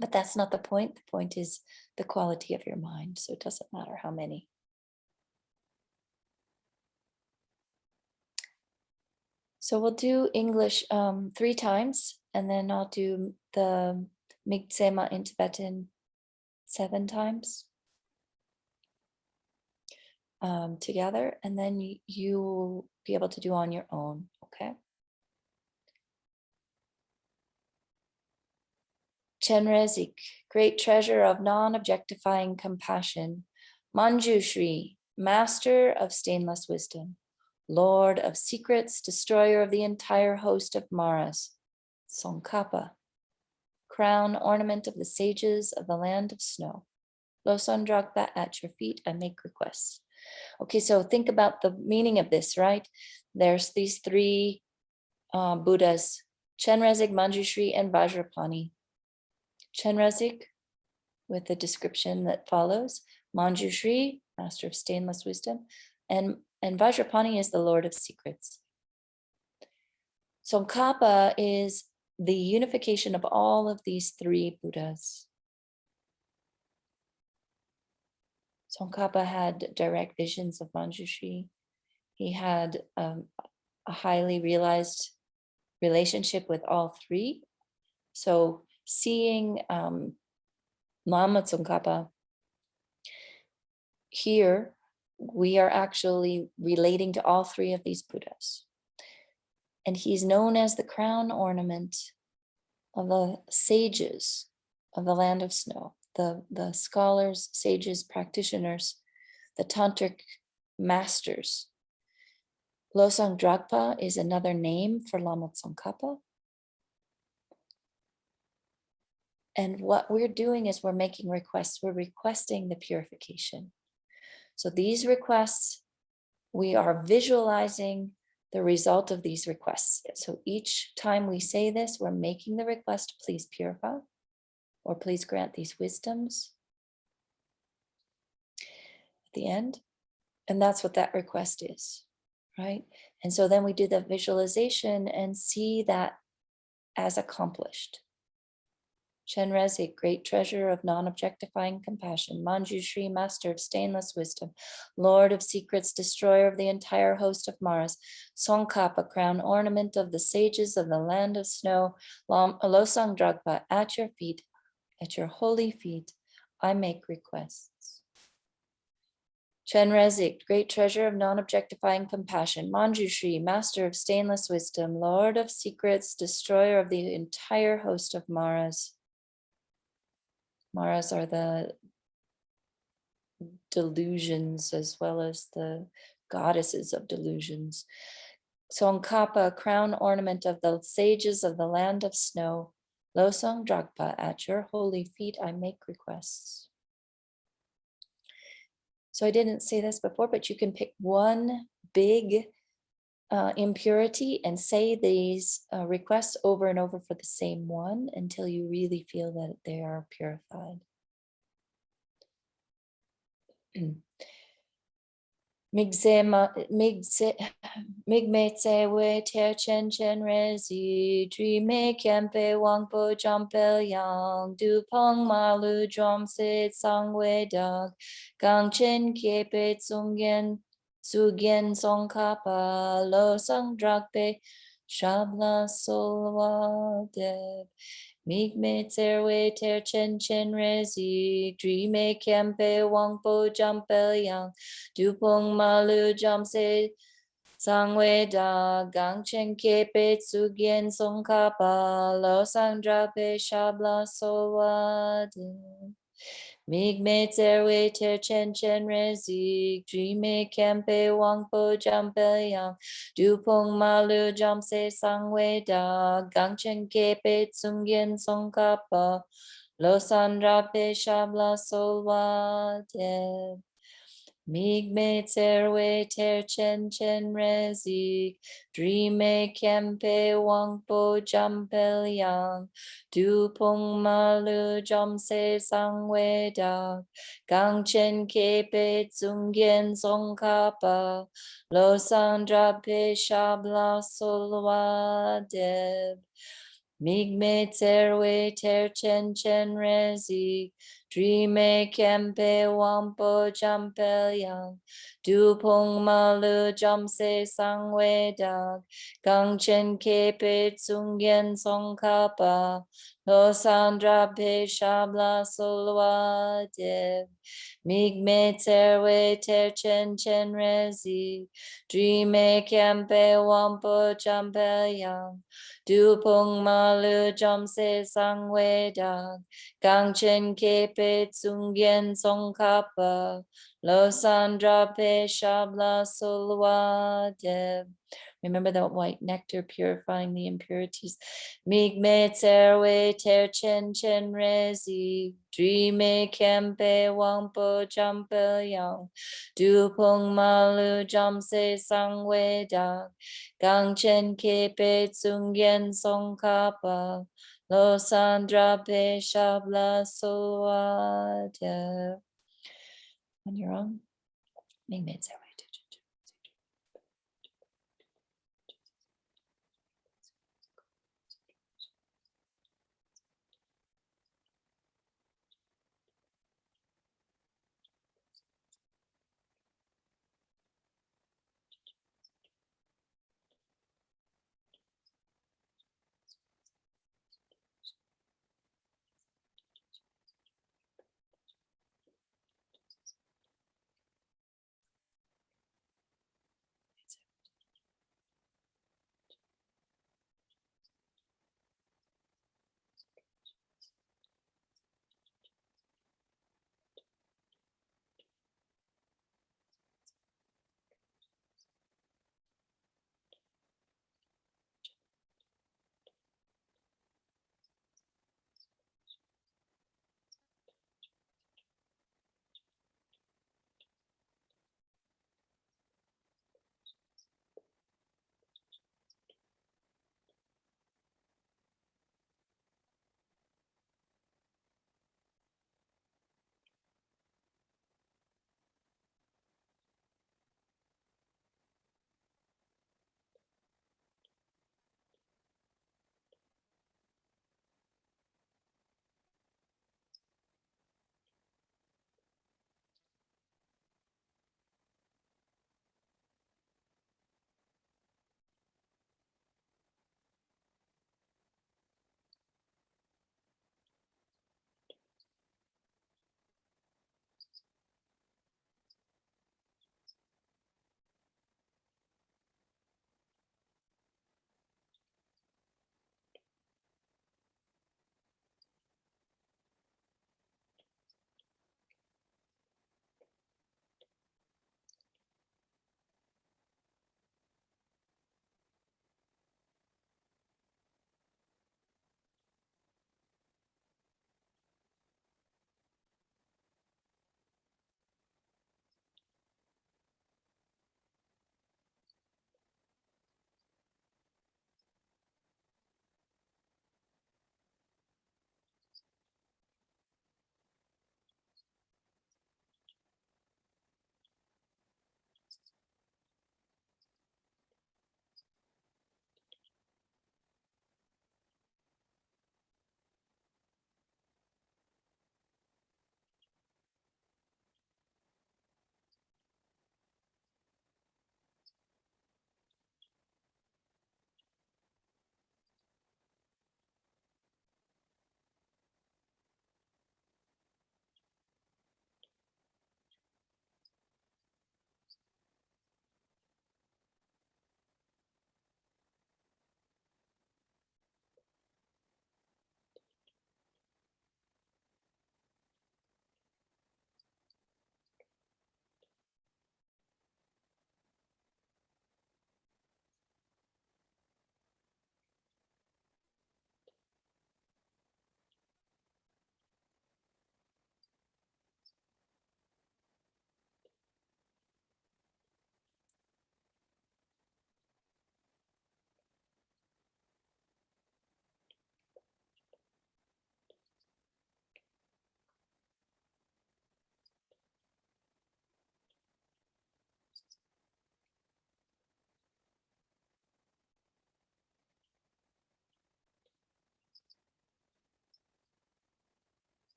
But that's not the point. The point is the quality of your mind. So it doesn't matter how many. So we'll do English 3 times, and then I'll do the Migsema in Tibetan 7 times together, and then you'll be able to do on your own, okay? Chenrezik, great treasure of non-objectifying compassion. Manjushri, master of stainless wisdom. Lord of secrets, destroyer of the entire host of Maras. Tsongkhapa, crown ornament of the sages of the land of snow. Losang Dragpa, at your feet, I make requests. Okay, so think about the meaning of this, right? There's these 3 Buddhas, Chenrezik, Manjushri, and Vajrapani. Chenrezik, with the description that follows, Manjushri, master of stainless wisdom, and Vajrapani is the Lord of secrets. Tsongkhapa is the unification of all of these 3 Buddhas. Tsongkhapa had direct visions of Manjushri. He had a highly realized relationship with all 3. So seeing Lama Tsongkhapa here, we are actually relating to all 3 of these Buddhas. And he's known as the crown ornament of the sages of the land of snow, the scholars, sages, practitioners, the tantric masters. Losang Dragpa is another name for Lama Tsongkhapa. And what we're doing is we're making requests. We're requesting the purification. So these requests, we are visualizing the result of these requests. So each time we say this, we're making the request, please purify, or please grant these wisdoms at the end. And that's what that request is, right? And so then we do the visualization and see that as accomplished. Chenrezik, great treasure of non-objectifying compassion. Manjushri, master of stainless wisdom. Lord of secrets, destroyer of the entire host of Maras. Tsongkhapa, crown ornament of the sages of the land of snow. Losang Dragpa, at your feet, at your holy feet, I make requests. Chenrezik, great treasure of non-objectifying compassion. Manjushri, master of stainless wisdom. Lord of secrets, destroyer of the entire host of Maras. Maras are the delusions as well as the goddesses of delusions. Tsongkhapa, crown ornament of the sages of the land of snow. Losang Dragpa, at your holy feet I make requests. So I didn't say this before, but you can pick one big impurity and say these requests over and over for the same one until you really feel that they are purified. Migmetse we ter chen chen rezi dreame kempe wangpo jampel yang du pong malu drum sit sangwe dag gang chen kiepe tsungen Tsugyen Tsongkhapa Losang Dragpe Shabla Solwa Deb Migme Terwe Ter Chen Chen Rezi Dreame Kempe Wangpo Jampel Yang Dupong Malu Jamse Sangwe Da Gang Chen Kepe Tsugyen Tsongkhapa Losang Dragpe Shabla Solwa Deb Migme terwe ter chen chen rezi, dreame kempe wangpo jampel yang, dupong malu jamse sangwe da, gangchen kepe tsungyen tsongkhapa, Losandra pe shabla solwa dev. Migme terwe ter chen chen rezi. Dreame kempe wangpo jampel yang. Dupong malu jomse sangwe da. Gang chen kepe tsungen Tsongkhapa. Losandra pe shabla solwa dev. Migme terwe ter chen chen rezi. Dreame kempe wampo jampel yang. Dupong malu jamse sangwe dag. Gang chen kepe tsungen Tsongkhapa. Losandra pe shabla solwa dev. Migme terwe ter chen chen rezi. Dreame kempe wampo jampel yang. Dupong malu jamse sangwe dag. Gang chen kepe tsungen Tsongkhapa. Losandra pe shabla solwa dev. Remember that white nectar purifying the impurities. Migme terwe ter chen chen rezi. Dreame kempe wangpo jampel yang. Dupong malu jamse sangwe dag. Gang chen kepe tsungen Tsongkhapa. Losandra pe shabla solwa dev. On your own, Migme terwe.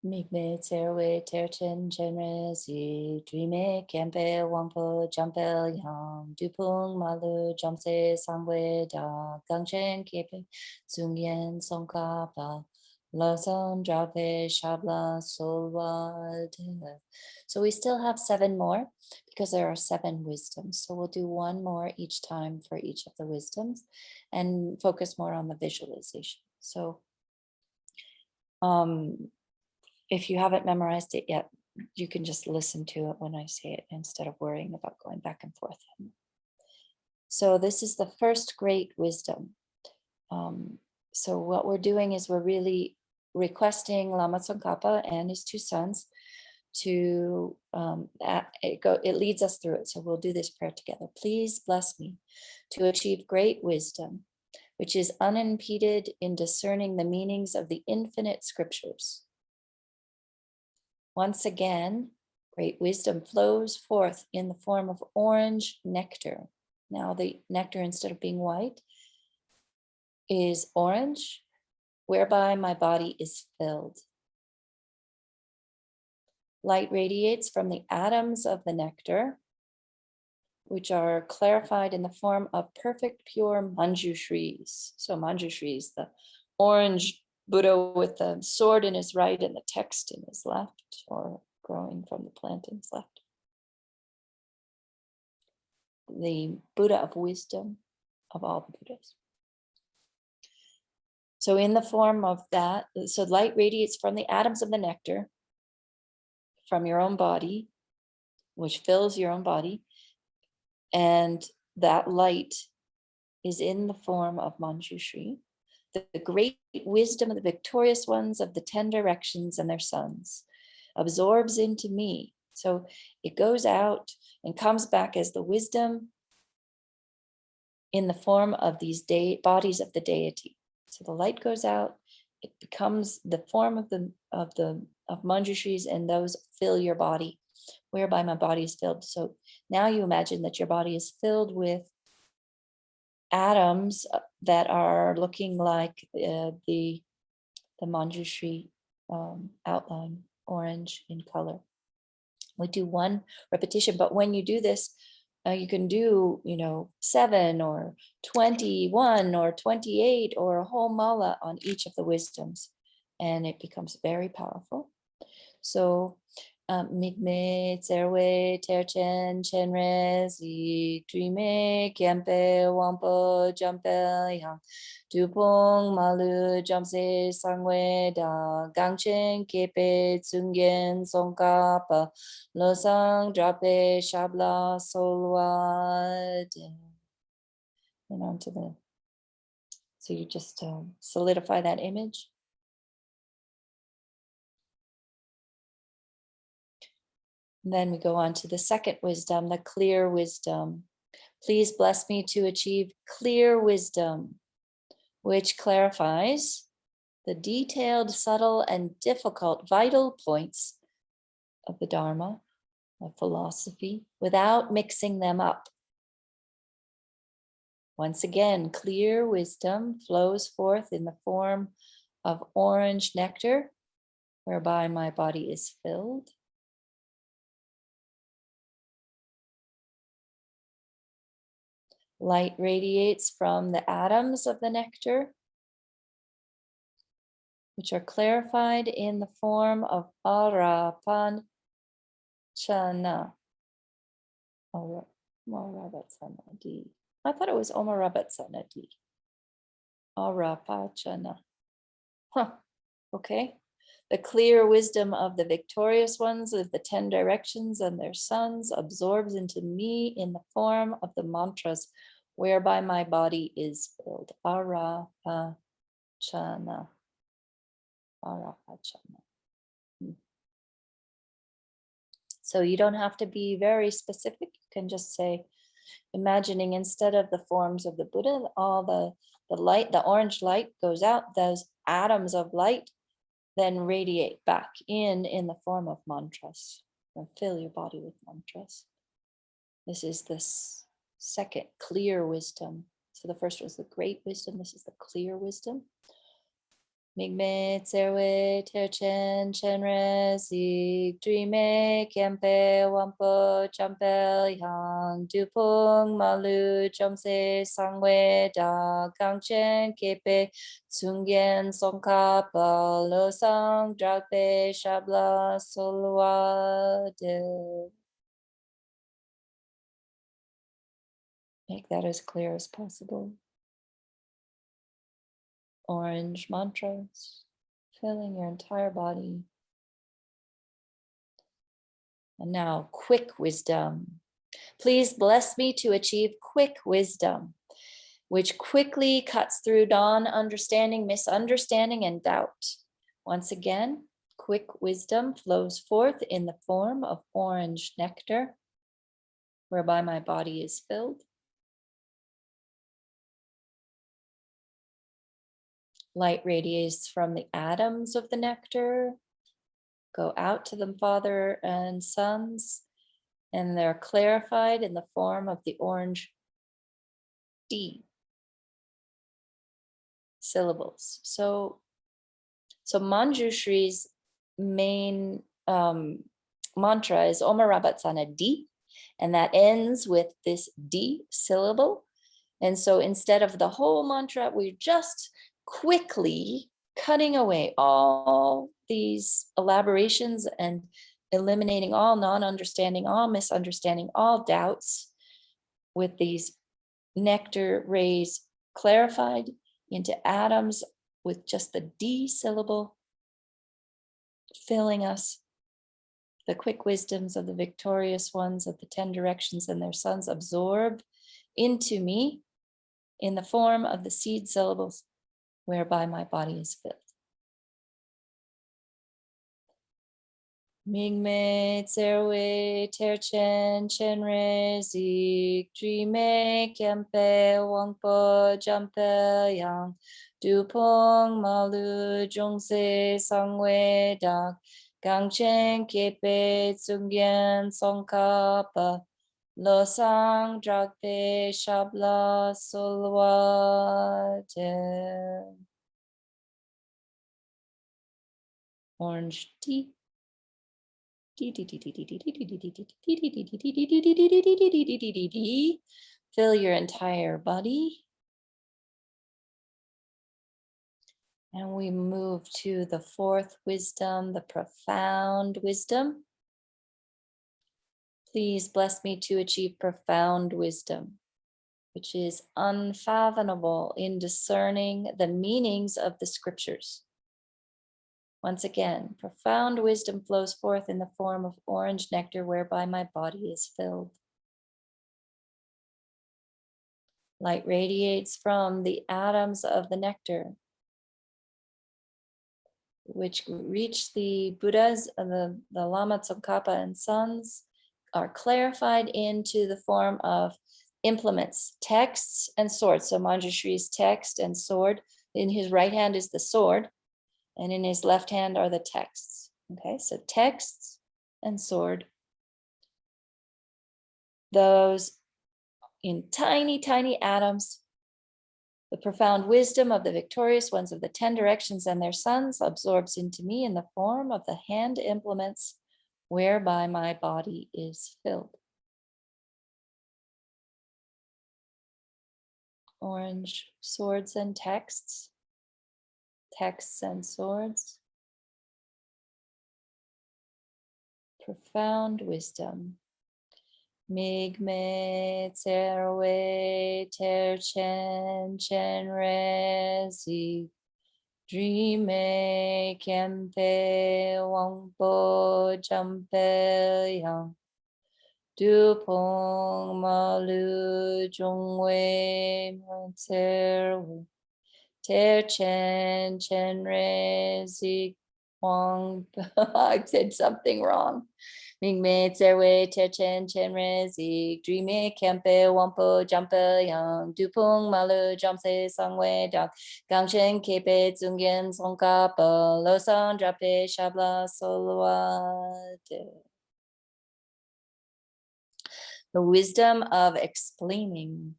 Migme Tserwe Terchen Chenre Zi Dreame Kempe Wangpo Jumpel Yang Dupung Malu Jomse Sangwe Da Gangchen Kepe Tsungyen Tsongkhapa Loson Drape Shabla Solwa. So we still have 7 more because there are 7 wisdoms. So we'll do 1 more each time for each of the wisdoms and focus more on the visualization. So if you haven't memorized it yet, you can just listen to it when I say it instead of worrying about going back and forth. So this is the first great wisdom. So what we're doing is we're really requesting Lama Tsongkhapa and his 2 sons to, it leads us through it. So we'll do this prayer together. Please bless me to achieve great wisdom, which is unimpeded in discerning the meanings of the infinite scriptures. Once again, great wisdom flows forth in the form of orange nectar. Now the nectar, instead of being white, is orange, whereby my body is filled. Light radiates from the atoms of the nectar, which are clarified in the form of perfect pure manjushris. So manjushris, the orange Buddha with the sword in his right and the text in his left, or growing from the plant in his left. The Buddha of wisdom of all the Buddhas. So in the form of that, so light radiates from the atoms of the nectar, from your own body, which fills your own body, and that light is in the form of Manjushri, the great wisdom of the victorious ones of the 10 directions and their sons, absorbs into me. So it goes out and comes back as the wisdom in the form of these bodies of the deity. So the light goes out, it becomes the form of Manjushris, and those fill your body, whereby my body is filled. So now you imagine that your body is filled with atoms that are looking like the Manjushri outline, orange in color. We do 1 repetition, but when you do this, you can do, 7 or 21 or 28 or a whole mala on each of the wisdoms, and it becomes very powerful. So Migme Tserwe Terchen Chenre Zi Dreame Kempe Wampo Jumpel Yang Dupong Malu Jomse Sangwe Da Gangchen Kepe Tsungyen Tsongkhapa Losang Drape Shabla Solwa. And on to the, so you just solidify that image. Then we go on to the second wisdom, the clear wisdom. Please bless me to achieve clear wisdom, which clarifies the detailed, subtle, and difficult vital points of the Dharma, of philosophy, without mixing them up. Once again, clear wisdom flows forth in the form of orange nectar, whereby my body is filled. Light radiates from the atoms of the nectar, which are clarified in the form of Arapanchana. Omarabatsanadi. I thought it was Omarabatsanadi. Arapachana. Okay. The clear wisdom of the victorious ones of the 10 directions and their sons absorbs into me in the form of the mantras whereby my body is filled. Arapachana. Arapachana. So you don't have to be very specific. You can just say, imagining instead of the forms of the Buddha, all the light, the orange light goes out, those atoms of light then radiate back in the form of mantras, and fill your body with mantras. This is this second clear wisdom. So the first was the great wisdom. This is the clear wisdom. Migme tserwe terchen chenre zi dreame kempe wampo champel yang dupung malu chomse sangwe da gangchen kepe tsungen Tsongkhapa lo sang dragpe shabla solwa de. Make that as clear as possible. Orange mantras filling your entire body. And now, quick wisdom. Please bless me to achieve quick wisdom, which quickly cuts through non-understanding, misunderstanding, and doubt. Once again, quick wisdom flows forth in the form of orange nectar, whereby my body is filled. Light radiates from the atoms of the nectar, go out to the Father and Sons, and they're clarified in the form of the orange D syllables. So Manjushri's main mantra is Om Rabatsana D, and that ends with this D syllable. And so instead of the whole mantra, we're just quickly cutting away all these elaborations and eliminating all non-understanding, all misunderstanding, all doubts with these nectar rays clarified into atoms with just the D syllable filling us. The quick wisdoms of the victorious ones of the 10 directions and their sons absorb into me in the form of the seed syllables, whereby my body is filled. Mingme tserwe terchen chenre zik drime kempe wangpo jampe yang dupong malu jongse sangwe dak gangchen kepe tsungen Tsongkhapa lo sang dragpe shabla solwa de. Orange tea. Fill your entire body. And we move to the fourth wisdom, the profound wisdom. Please bless me to achieve profound wisdom, which is unfathomable in discerning the meanings of the scriptures. Once again, profound wisdom flows forth in the form of orange nectar, whereby my body is filled. Light radiates from the atoms of the nectar, which reach the Buddhas, the Lama, Tsongkhapa, and sons, are clarified into the form of implements, texts, and swords. So Manjushri's text and sword. In his right hand is the sword, and in his left hand are the texts. Okay, so texts and sword. Those in tiny, tiny atoms, the profound wisdom of the victorious ones of the 10 directions and their sons absorbs into me in the form of the hand implements, whereby my body is filled. Orange swords and texts. Texts and swords. Profound wisdom. Migme tserwe terchen chenre zi dreame kempe wangpo jampe yang dupong malu jongwe tserwe terchen chenre zi wang. I said something wrong. Mingme tserwe terchen chenre zik dreame kempe wampo jampe yang dupung malu jamse sangwe dak gangchen kepe tsungen Tsongkhapa lo san drape shabla solwa de. The wisdom of explaining.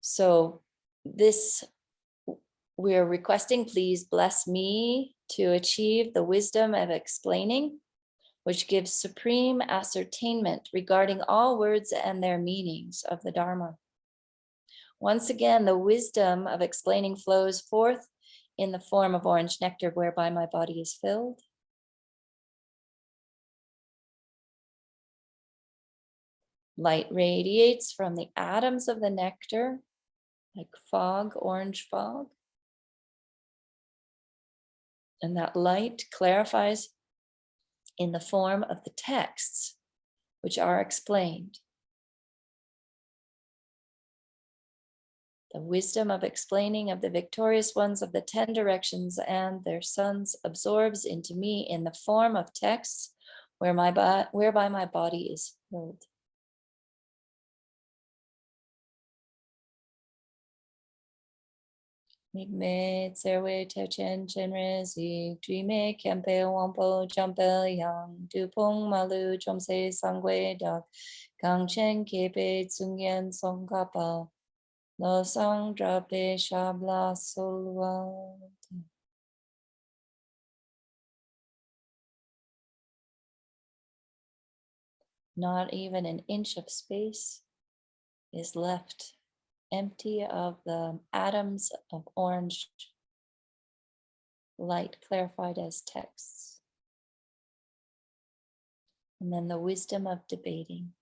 So this we're requesting, please bless me to achieve the wisdom of explaining, which gives supreme ascertainment regarding all words and their meanings of the Dharma. Once again, the wisdom of explaining flows forth in the form of orange nectar, whereby my body is filled. Light radiates from the atoms of the nectar, like fog, orange fog. And that light clarifies in the form of the texts, which are explained. The wisdom of explaining of the victorious ones of the 10 directions and their sons absorbs into me in the form of texts whereby my body is filled. Migme tserwe techen chenrezi, dreame kempe wampo jumpel yang, dupong malu jomse sangwe dak, gangchen kepe tsungyen Tsongkhapa, lo sang drape shabla solwa. Not even an inch of space is left empty of the atoms of orange light clarified as texts. And then the wisdom of debating.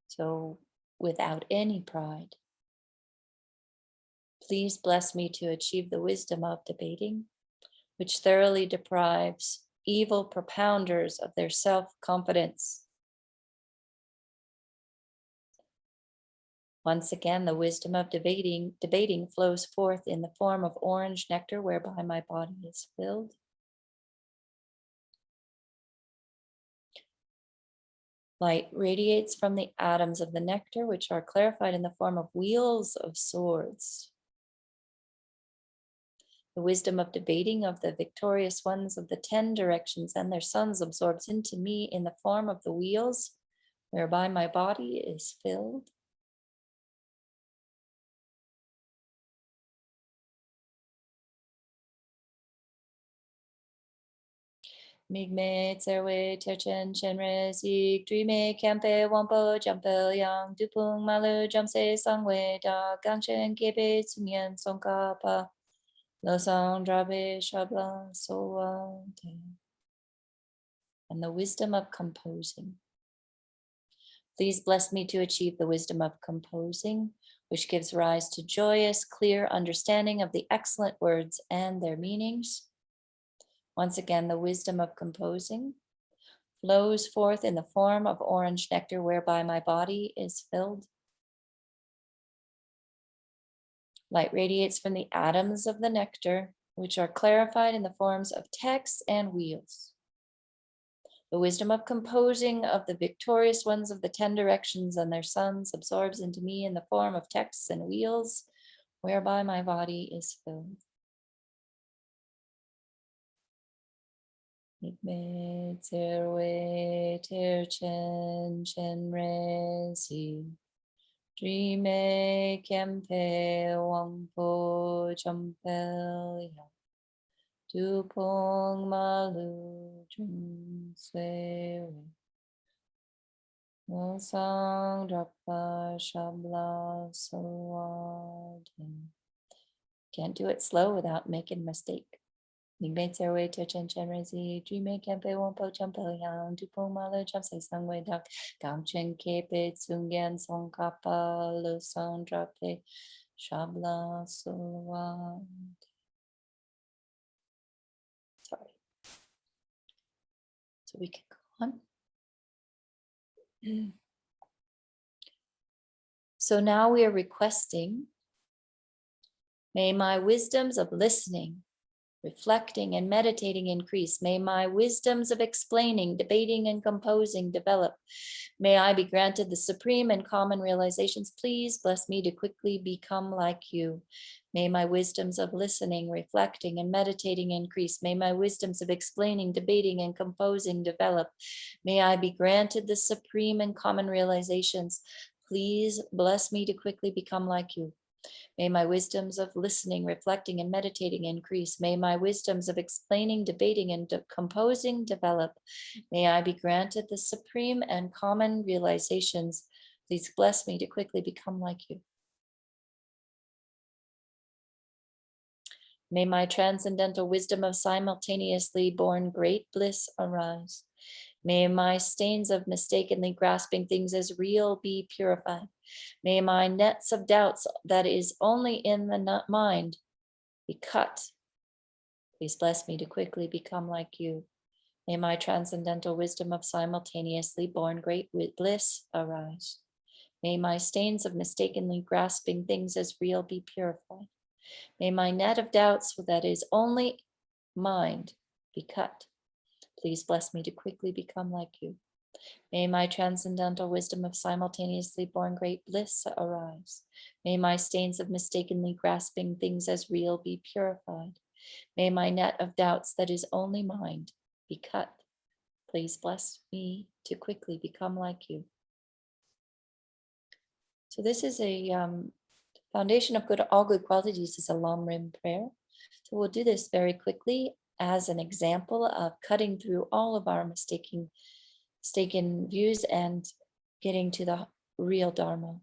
So without any pride, please bless me to achieve the wisdom of debating, which thoroughly deprives evil propounders of their self-confidence. Once again, the wisdom of debating flows forth in the form of orange nectar, whereby my body is filled. Light radiates from the atoms of the nectar, which are clarified in the form of wheels of swords. The wisdom of debating of the victorious ones of the 10 directions and their sons absorbs into me in the form of the wheels, whereby my body is filled. Migme tserwe terchen chenre zik dreame kempe wampo jumpel yang dupung malu jumse sangwe da gangchen kepe tsungyen Tsongkhapa, lo sang drabe shabla sowa. And the wisdom of composing. Please bless me to achieve the wisdom of composing, which gives rise to joyous, clear understanding of the excellent words and their meanings. Once again, the wisdom of composing flows forth in the form of orange nectar, whereby my body is filled. Light radiates from the atoms of the nectar, which are clarified in the forms of texts and wheels. The wisdom of composing of the victorious ones of the 10 directions and their sons absorbs into me in the form of texts and wheels, whereby my body is filled. Migme tserwe terchen chenre zi, dreame kempe wangpo jumpel ya, dupong malu jum swewe, lo sang drapa shabla sowadin. Can't do it slow without making a mistake. Migme tserwe terchen chenre zi, dreame kempe wampo jumpel yang, dupong malu jumse sangwe dak, gangchen kepe tsungyen Tsongkhapa, lo sang drape shabla sowadin. Sorry. So we can go on. So now we are requesting, may my wisdoms of listening, reflecting and meditating increase. May my wisdoms of explaining, debating and composing develop. May I be granted the supreme and common realizations. Please bless me to quickly become like you. May my wisdoms of listening, reflecting and meditating increase. May my wisdoms of explaining, debating and composing develop. May I be granted the supreme and common realizations. Please bless me to quickly become like you. May my wisdoms of listening, reflecting, and meditating increase. May my wisdoms of explaining, debating, and composing develop. May I be granted the supreme and common realizations. Please bless me to quickly become like you. May my transcendental wisdom of simultaneously born great bliss arise. May my stains of mistakenly grasping things as real be purified. May my nets of doubts that is only in the mind be cut. Please bless me to quickly become like you. May my transcendental wisdom of simultaneously born great bliss arise. May my stains of mistakenly grasping things as real be purified. May my net of doubts that is only mind be cut. Please bless me to quickly become like you. May my transcendental wisdom of simultaneously born great bliss arise. May my stains of mistakenly grasping things as real be purified. May my net of doubts that is only mind be cut. Please bless me to quickly become like you. So this is a foundation of all good qualities is a Lam Rim prayer. So we'll do this very quickly as an example of cutting through all of our mistaken views and getting to the real Dharma.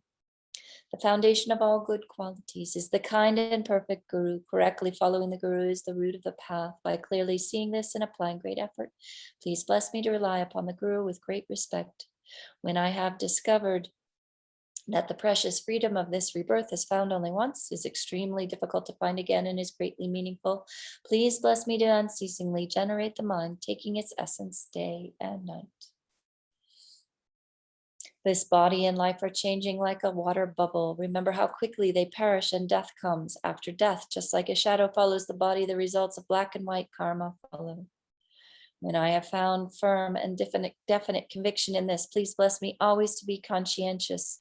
The foundation of all good qualities is the kind and perfect Guru. Correctly following the Guru is the root of the path. By clearly seeing this and applying great effort, please bless me to rely upon the Guru with great respect. When I have discovered that the precious freedom of this rebirth is found only once, is extremely difficult to find again, and is greatly meaningful, please bless me to unceasingly generate the mind, taking its essence day and night. This body and life are changing like a water bubble. Remember how quickly they perish and death comes. After death, just like a shadow follows the body, the results of black and white karma follow. When I have found firm and definite conviction in this, please bless me always to be conscientious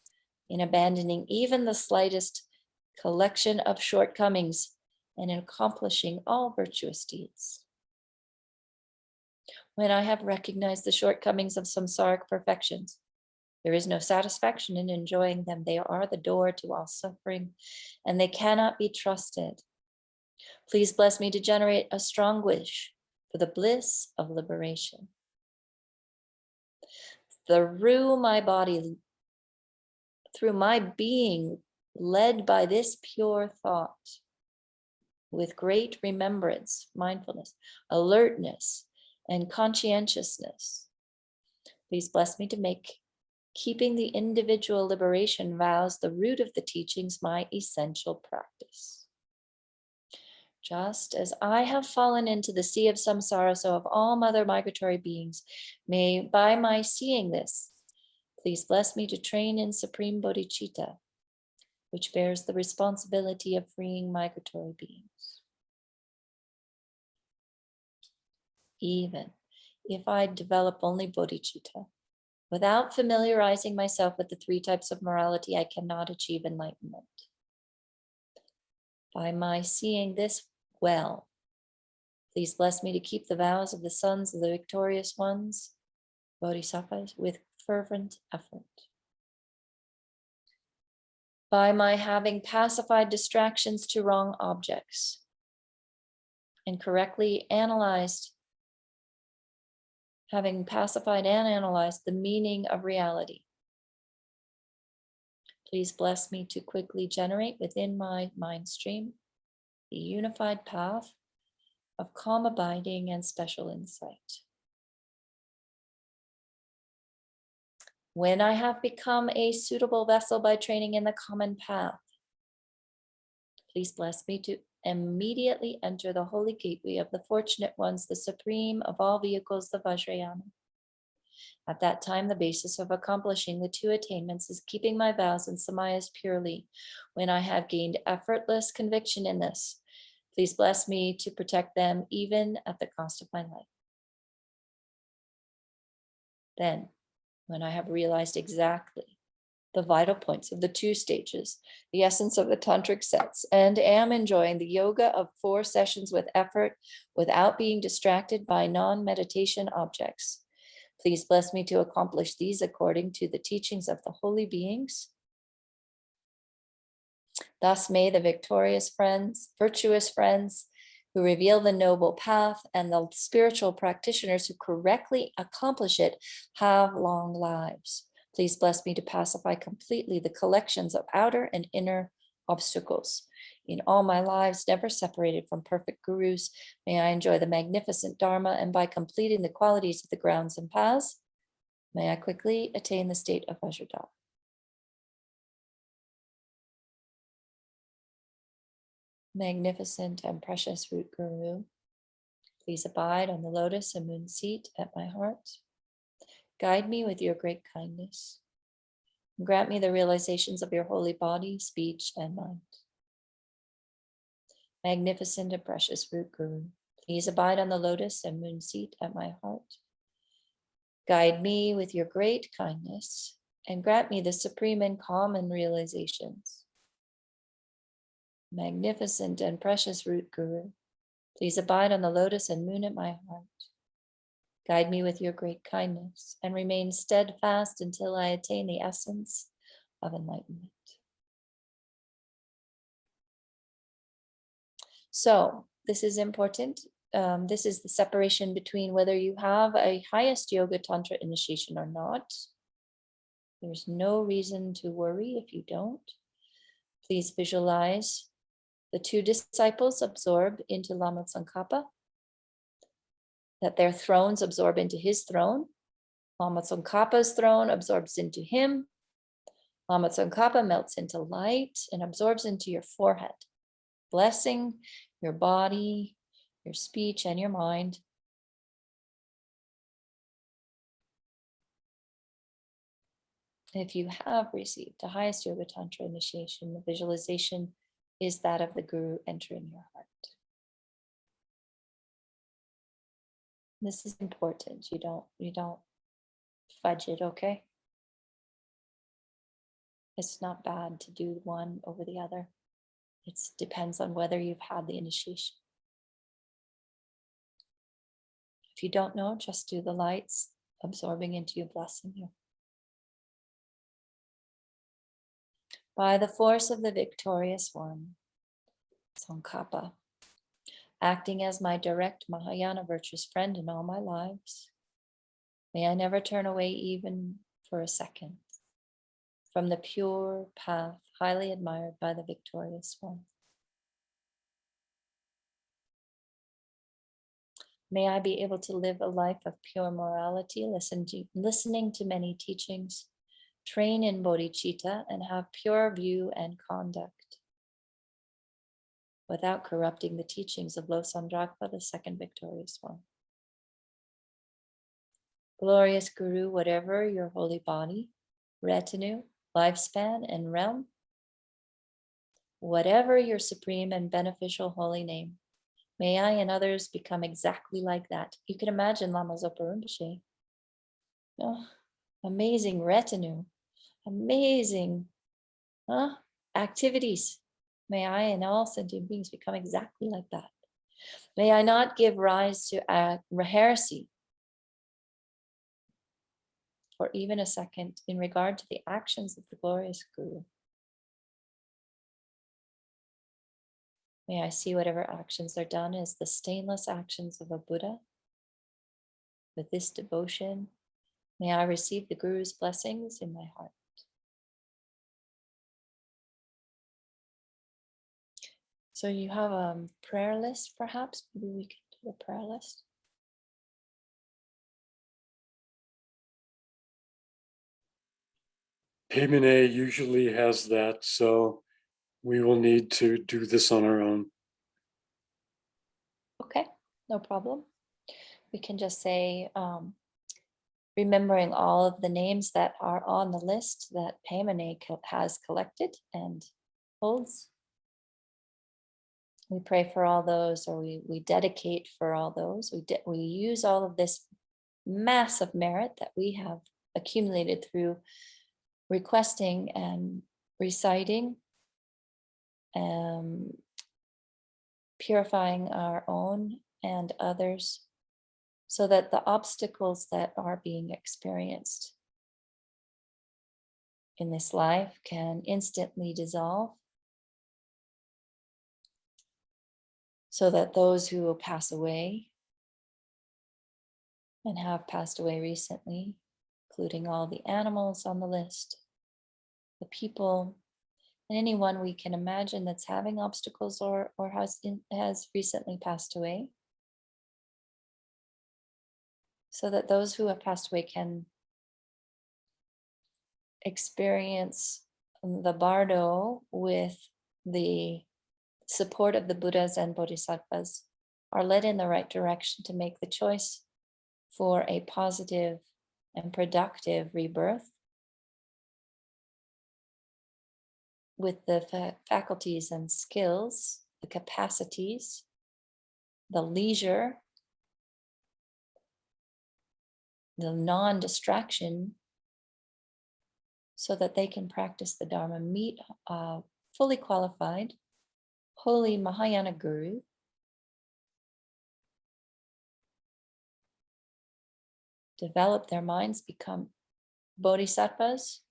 in abandoning even the slightest collection of shortcomings and in accomplishing all virtuous deeds. When I have recognized the shortcomings of samsaric perfections, there is no satisfaction in enjoying them. They are the door to all suffering, and they cannot be trusted. Please bless me to generate a strong wish for the bliss of liberation. Through my body, through my being, led by this pure thought, with great remembrance, mindfulness, alertness, and conscientiousness, please bless me to make keeping the individual liberation vows the root of the teachings my essential practice. Just as I have fallen into the sea of samsara, so of all mother migratory beings, may by my seeing this, please bless me to train in supreme bodhicitta, which bears the responsibility of freeing migratory beings. Even if I develop only bodhicitta, without familiarizing myself with the three types of morality, I cannot achieve enlightenment. By my seeing this well, please bless me to keep the vows of the sons of the victorious ones, bodhisattvas, with fervent effort. By my having pacified distractions to wrong objects and correctly analyzed, having pacified and analyzed the meaning of reality, please bless me to quickly generate within my mind stream the unified path of calm abiding and special insight. When I have become a suitable vessel by training in the common path, please bless me to immediately enter the holy gateway of the fortunate ones, the supreme of all vehicles, the Vajrayana. At that time, the basis of accomplishing the two attainments is keeping my vows and samayas purely. When I have gained effortless conviction in this, please bless me to protect them even at the cost of my life. Then, when I have realized exactly the vital points of the two stages, the essence of the tantric sets, and am enjoying the yoga of 4 sessions with effort without being distracted by non-meditation objects, Please bless me to accomplish these according to the teachings of the holy beings. Thus may the victorious friends, virtuous friends, who reveal the noble path, and the spiritual practitioners who correctly accomplish it have long lives. Please bless me to pacify completely the collections of outer and inner obstacles. In all my lives, never separated from perfect gurus, may I enjoy the magnificent Dharma, and by completing the qualities of the grounds and paths, may I quickly attain the state of Vajradhara. Magnificent and precious root guru, please abide on the lotus and moon seat at my heart. Guide me with your great kindness. And grant me the realizations of your holy body, speech, and mind. Magnificent and precious root guru, please abide on the lotus and moon seat at my heart. Guide me with your great kindness and grant me the supreme and common realizations. Magnificent and precious root guru, please abide on the lotus and moon at my heart. Guide me with your great kindness and remain steadfast until I attain the essence of enlightenment. So this is important. This is the separation between whether you have a highest yoga tantra initiation or not. There's no reason to worry if you don't. Please visualize the two disciples absorb into Lama Tsongkhapa, that their thrones absorb into his throne. Lama Tsongkhapa's throne absorbs into him. Lama Tsongkhapa melts into light and absorbs into your forehead, blessing your body, your speech, and your mind. If you have received the highest Yoga Tantra initiation, the visualization is that of the Guru entering your heart. This is important. You don't fudge it, okay? It's not bad to do one over the other. It depends on whether you've had the initiation. If you don't know, just do the lights absorbing into you, blessing you. By the force of the victorious one, Tsongkhapa, acting as my direct Mahayana virtuous friend in all my lives, may I never turn away even for a second from the pure path highly admired by the victorious one. May I be able to live a life of pure morality, listening to many teachings, train in bodhicitta, and have pure view and conduct, without corrupting the teachings of Losandrakpa, the second victorious one. Glorious Guru, whatever your holy body, retinue, lifespan, and realm, whatever your supreme and beneficial holy name, may I and others become exactly like that. You can imagine Lama Zopa Rinpoche. Oh, amazing retinue, amazing activities. May I and all sentient beings become exactly like that. May I not give rise to heresy for even a second in regard to the actions of the glorious Guru. May I see whatever actions are done as the stainless actions of a Buddha. With this devotion, may I receive the Guru's blessings in my heart. So you have a prayer list, perhaps? Maybe we could do a prayer list. Pimene usually has that, so we will need to do this on our own. Okay, no problem. We can just say, remembering all of the names that are on the list that Pamene has collected and holds. We pray for all those, or we dedicate for all those. We use all of this massive merit that we have accumulated through requesting and reciting, purifying our own and others' so that the obstacles that are being experienced in this life can instantly dissolve, so that those who will pass away and have passed away recently, including all the animals on the list, the people, and anyone we can imagine that's having obstacles or has recently passed away, so that those who have passed away can experience the bardo with the support of the Buddhas and Bodhisattvas, are led in the right direction to make the choice for a positive and productive rebirth with the faculties and skills, the capacities, the leisure, the non-distraction, so that they can practice the Dharma, meet a fully qualified, holy Mahayana guru, develop their minds, become bodhisattvas,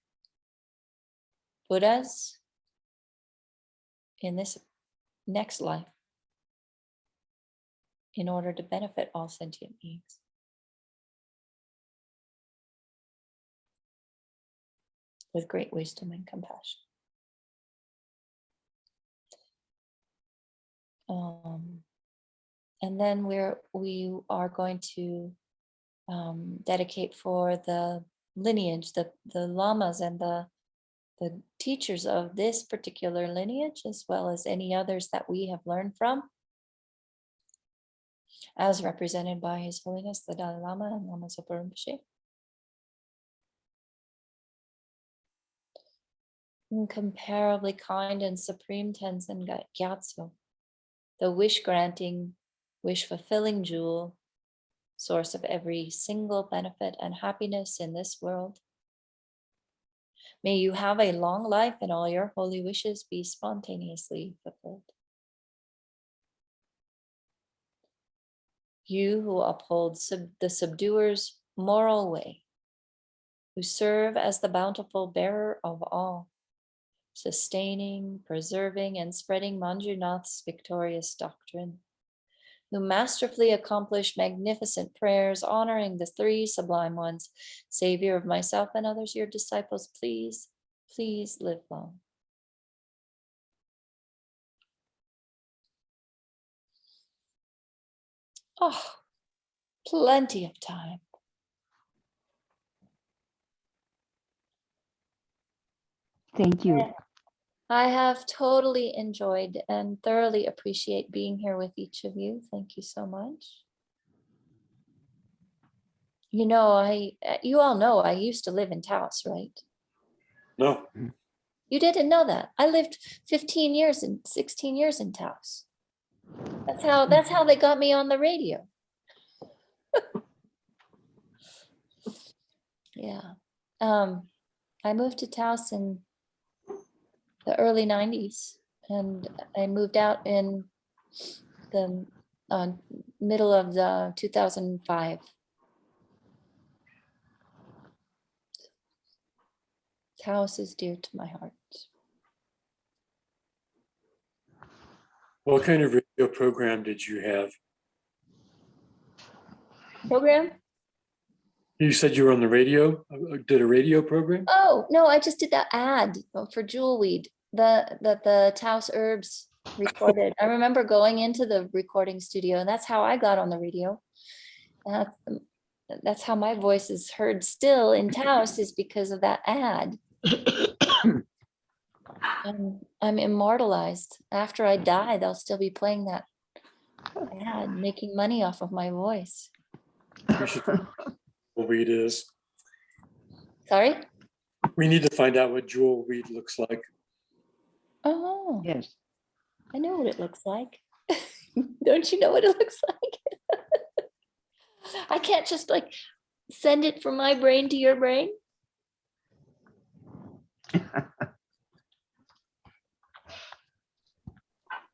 Buddhas in this next life, in order to benefit all sentient beings. With great wisdom and compassion. And then we are going to dedicate for the lineage, the lamas and the teachers of this particular lineage, as well as any others that we have learned from, as represented by His Holiness the Dalai Lama and Lama Zopa Rinpoche. Incomparably kind and supreme Tenzin Gyatso, the wish-granting, wish-fulfilling jewel, source of every single benefit and happiness in this world. May you have a long life and all your holy wishes be spontaneously fulfilled. You who uphold the subduer's moral way, who serve as the bountiful bearer of all, sustaining, preserving, and spreading Manjunath's victorious doctrine, who masterfully accomplish magnificent prayers, honoring the three sublime ones, Savior of myself and others, your disciples, please, please live long. Oh, plenty of time. Thank you. I have totally enjoyed and thoroughly appreciate being here with each of you. Thank you so much. You know, you all know I used to live in Taos, right? No, You didn't know that. I lived 15 years and 16 years in Taos. That's how they got me on the radio. Yeah. I moved to Taos in the early 90s, and I moved out in the middle of the 2005. Taos is dear to my heart. what kind of radio program did you have? Program? You said you were on the radio, did a radio program? Oh, no, I just did that ad for Jewel Weed, the Taos Herbs recorded. I remember going into the recording studio, and that's how I got on the radio. That's how my voice is heard still in Taos, is because of that ad. I'm immortalized. After I die, they'll still be playing that ad, making money off of my voice. We should know what weed is. Sorry? We need to find out what jewel weed looks like. Oh, Yes. I know what it looks like. Don't you know what it looks like? I can't just like send it from my brain to your brain.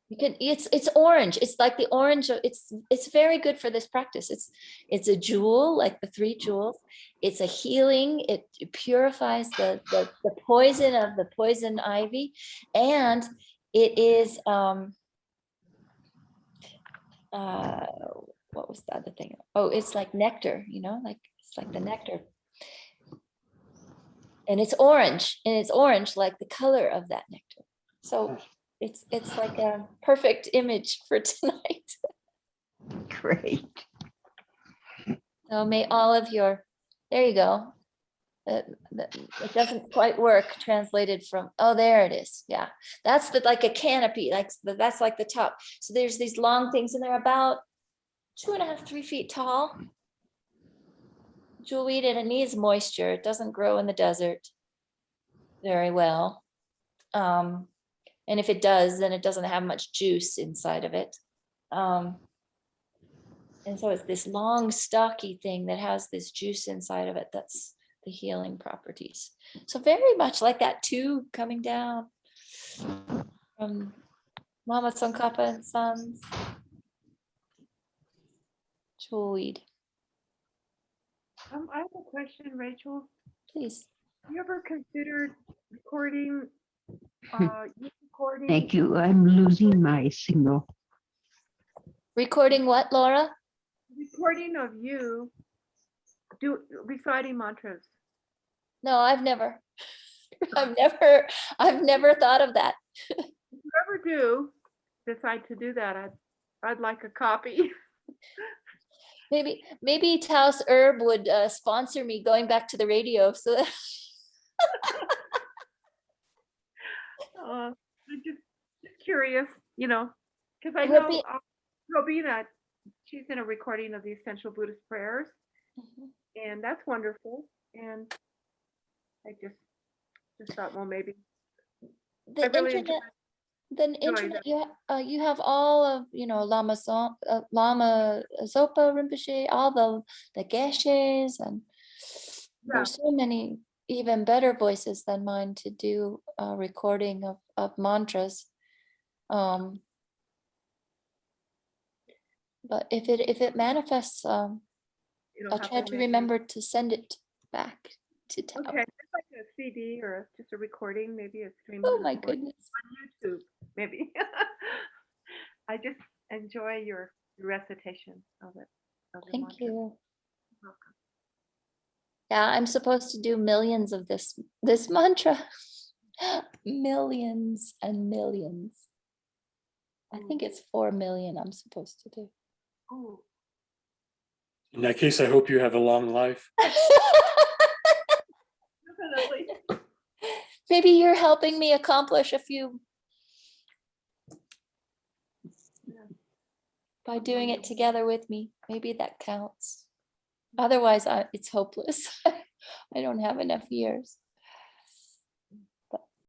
You can, it's orange. It's like the orange. It's very good for this practice. It's a jewel, like the 3 jewels. It's a healing. It purifies the poison of the poison ivy, and it is what was the other thing? Oh, it's like nectar. Like it's like the nectar, and it's orange, like the color of that nectar. So it's like a perfect image for tonight. Great. So may all of your, there you go. It doesn't quite work translated from, oh, there it is. Yeah, that's like a canopy, that's like the top. So there's these long things and they're about 2.5, 3 feet tall. Jewelweed, and it needs moisture. It doesn't grow in the desert very well. And if it does, then it doesn't have much juice inside of it. And so it's this long, stocky thing that has this juice inside of it. That's the healing properties. So very much like that tube coming down from Lama Tsongkhapa and Sons. Jewelweed, I have a question, Rachel. please. Have you ever considered recording? Recording? Thank you. I'm losing my signal. Recording what, Laura? Recording of you reciting mantras. No, I've never thought of that. If you ever do decide to do that, I'd like a copy. Maybe Taos Herb would sponsor me going back to the radio. So that I'm just curious, because I It would know be- Robina, she's in a recording of the Essential Buddhist Prayers, and that's wonderful. And I just thought, well, maybe the I really internet, enjoy that. you have all of Lama Zopa Rinpoche, all the geshes, and there's so many even better voices than mine to do a recording of mantras. But if it manifests, I'll try to remember to send it back to Taos. Okay, it's like a CD or just a recording, maybe a stream. Oh my goodness. On YouTube, maybe. I just enjoy your recitation of it. Thank mantra. you. You're welcome. Yeah, I'm supposed to do millions of this mantra. Millions and millions. I think it's 4 million I'm supposed to do. Oh, In that case, I hope you have a long life. definitely. Maybe you're helping me accomplish a few by doing it together with me. Maybe that counts. Otherwise, it's hopeless. I don't have enough years.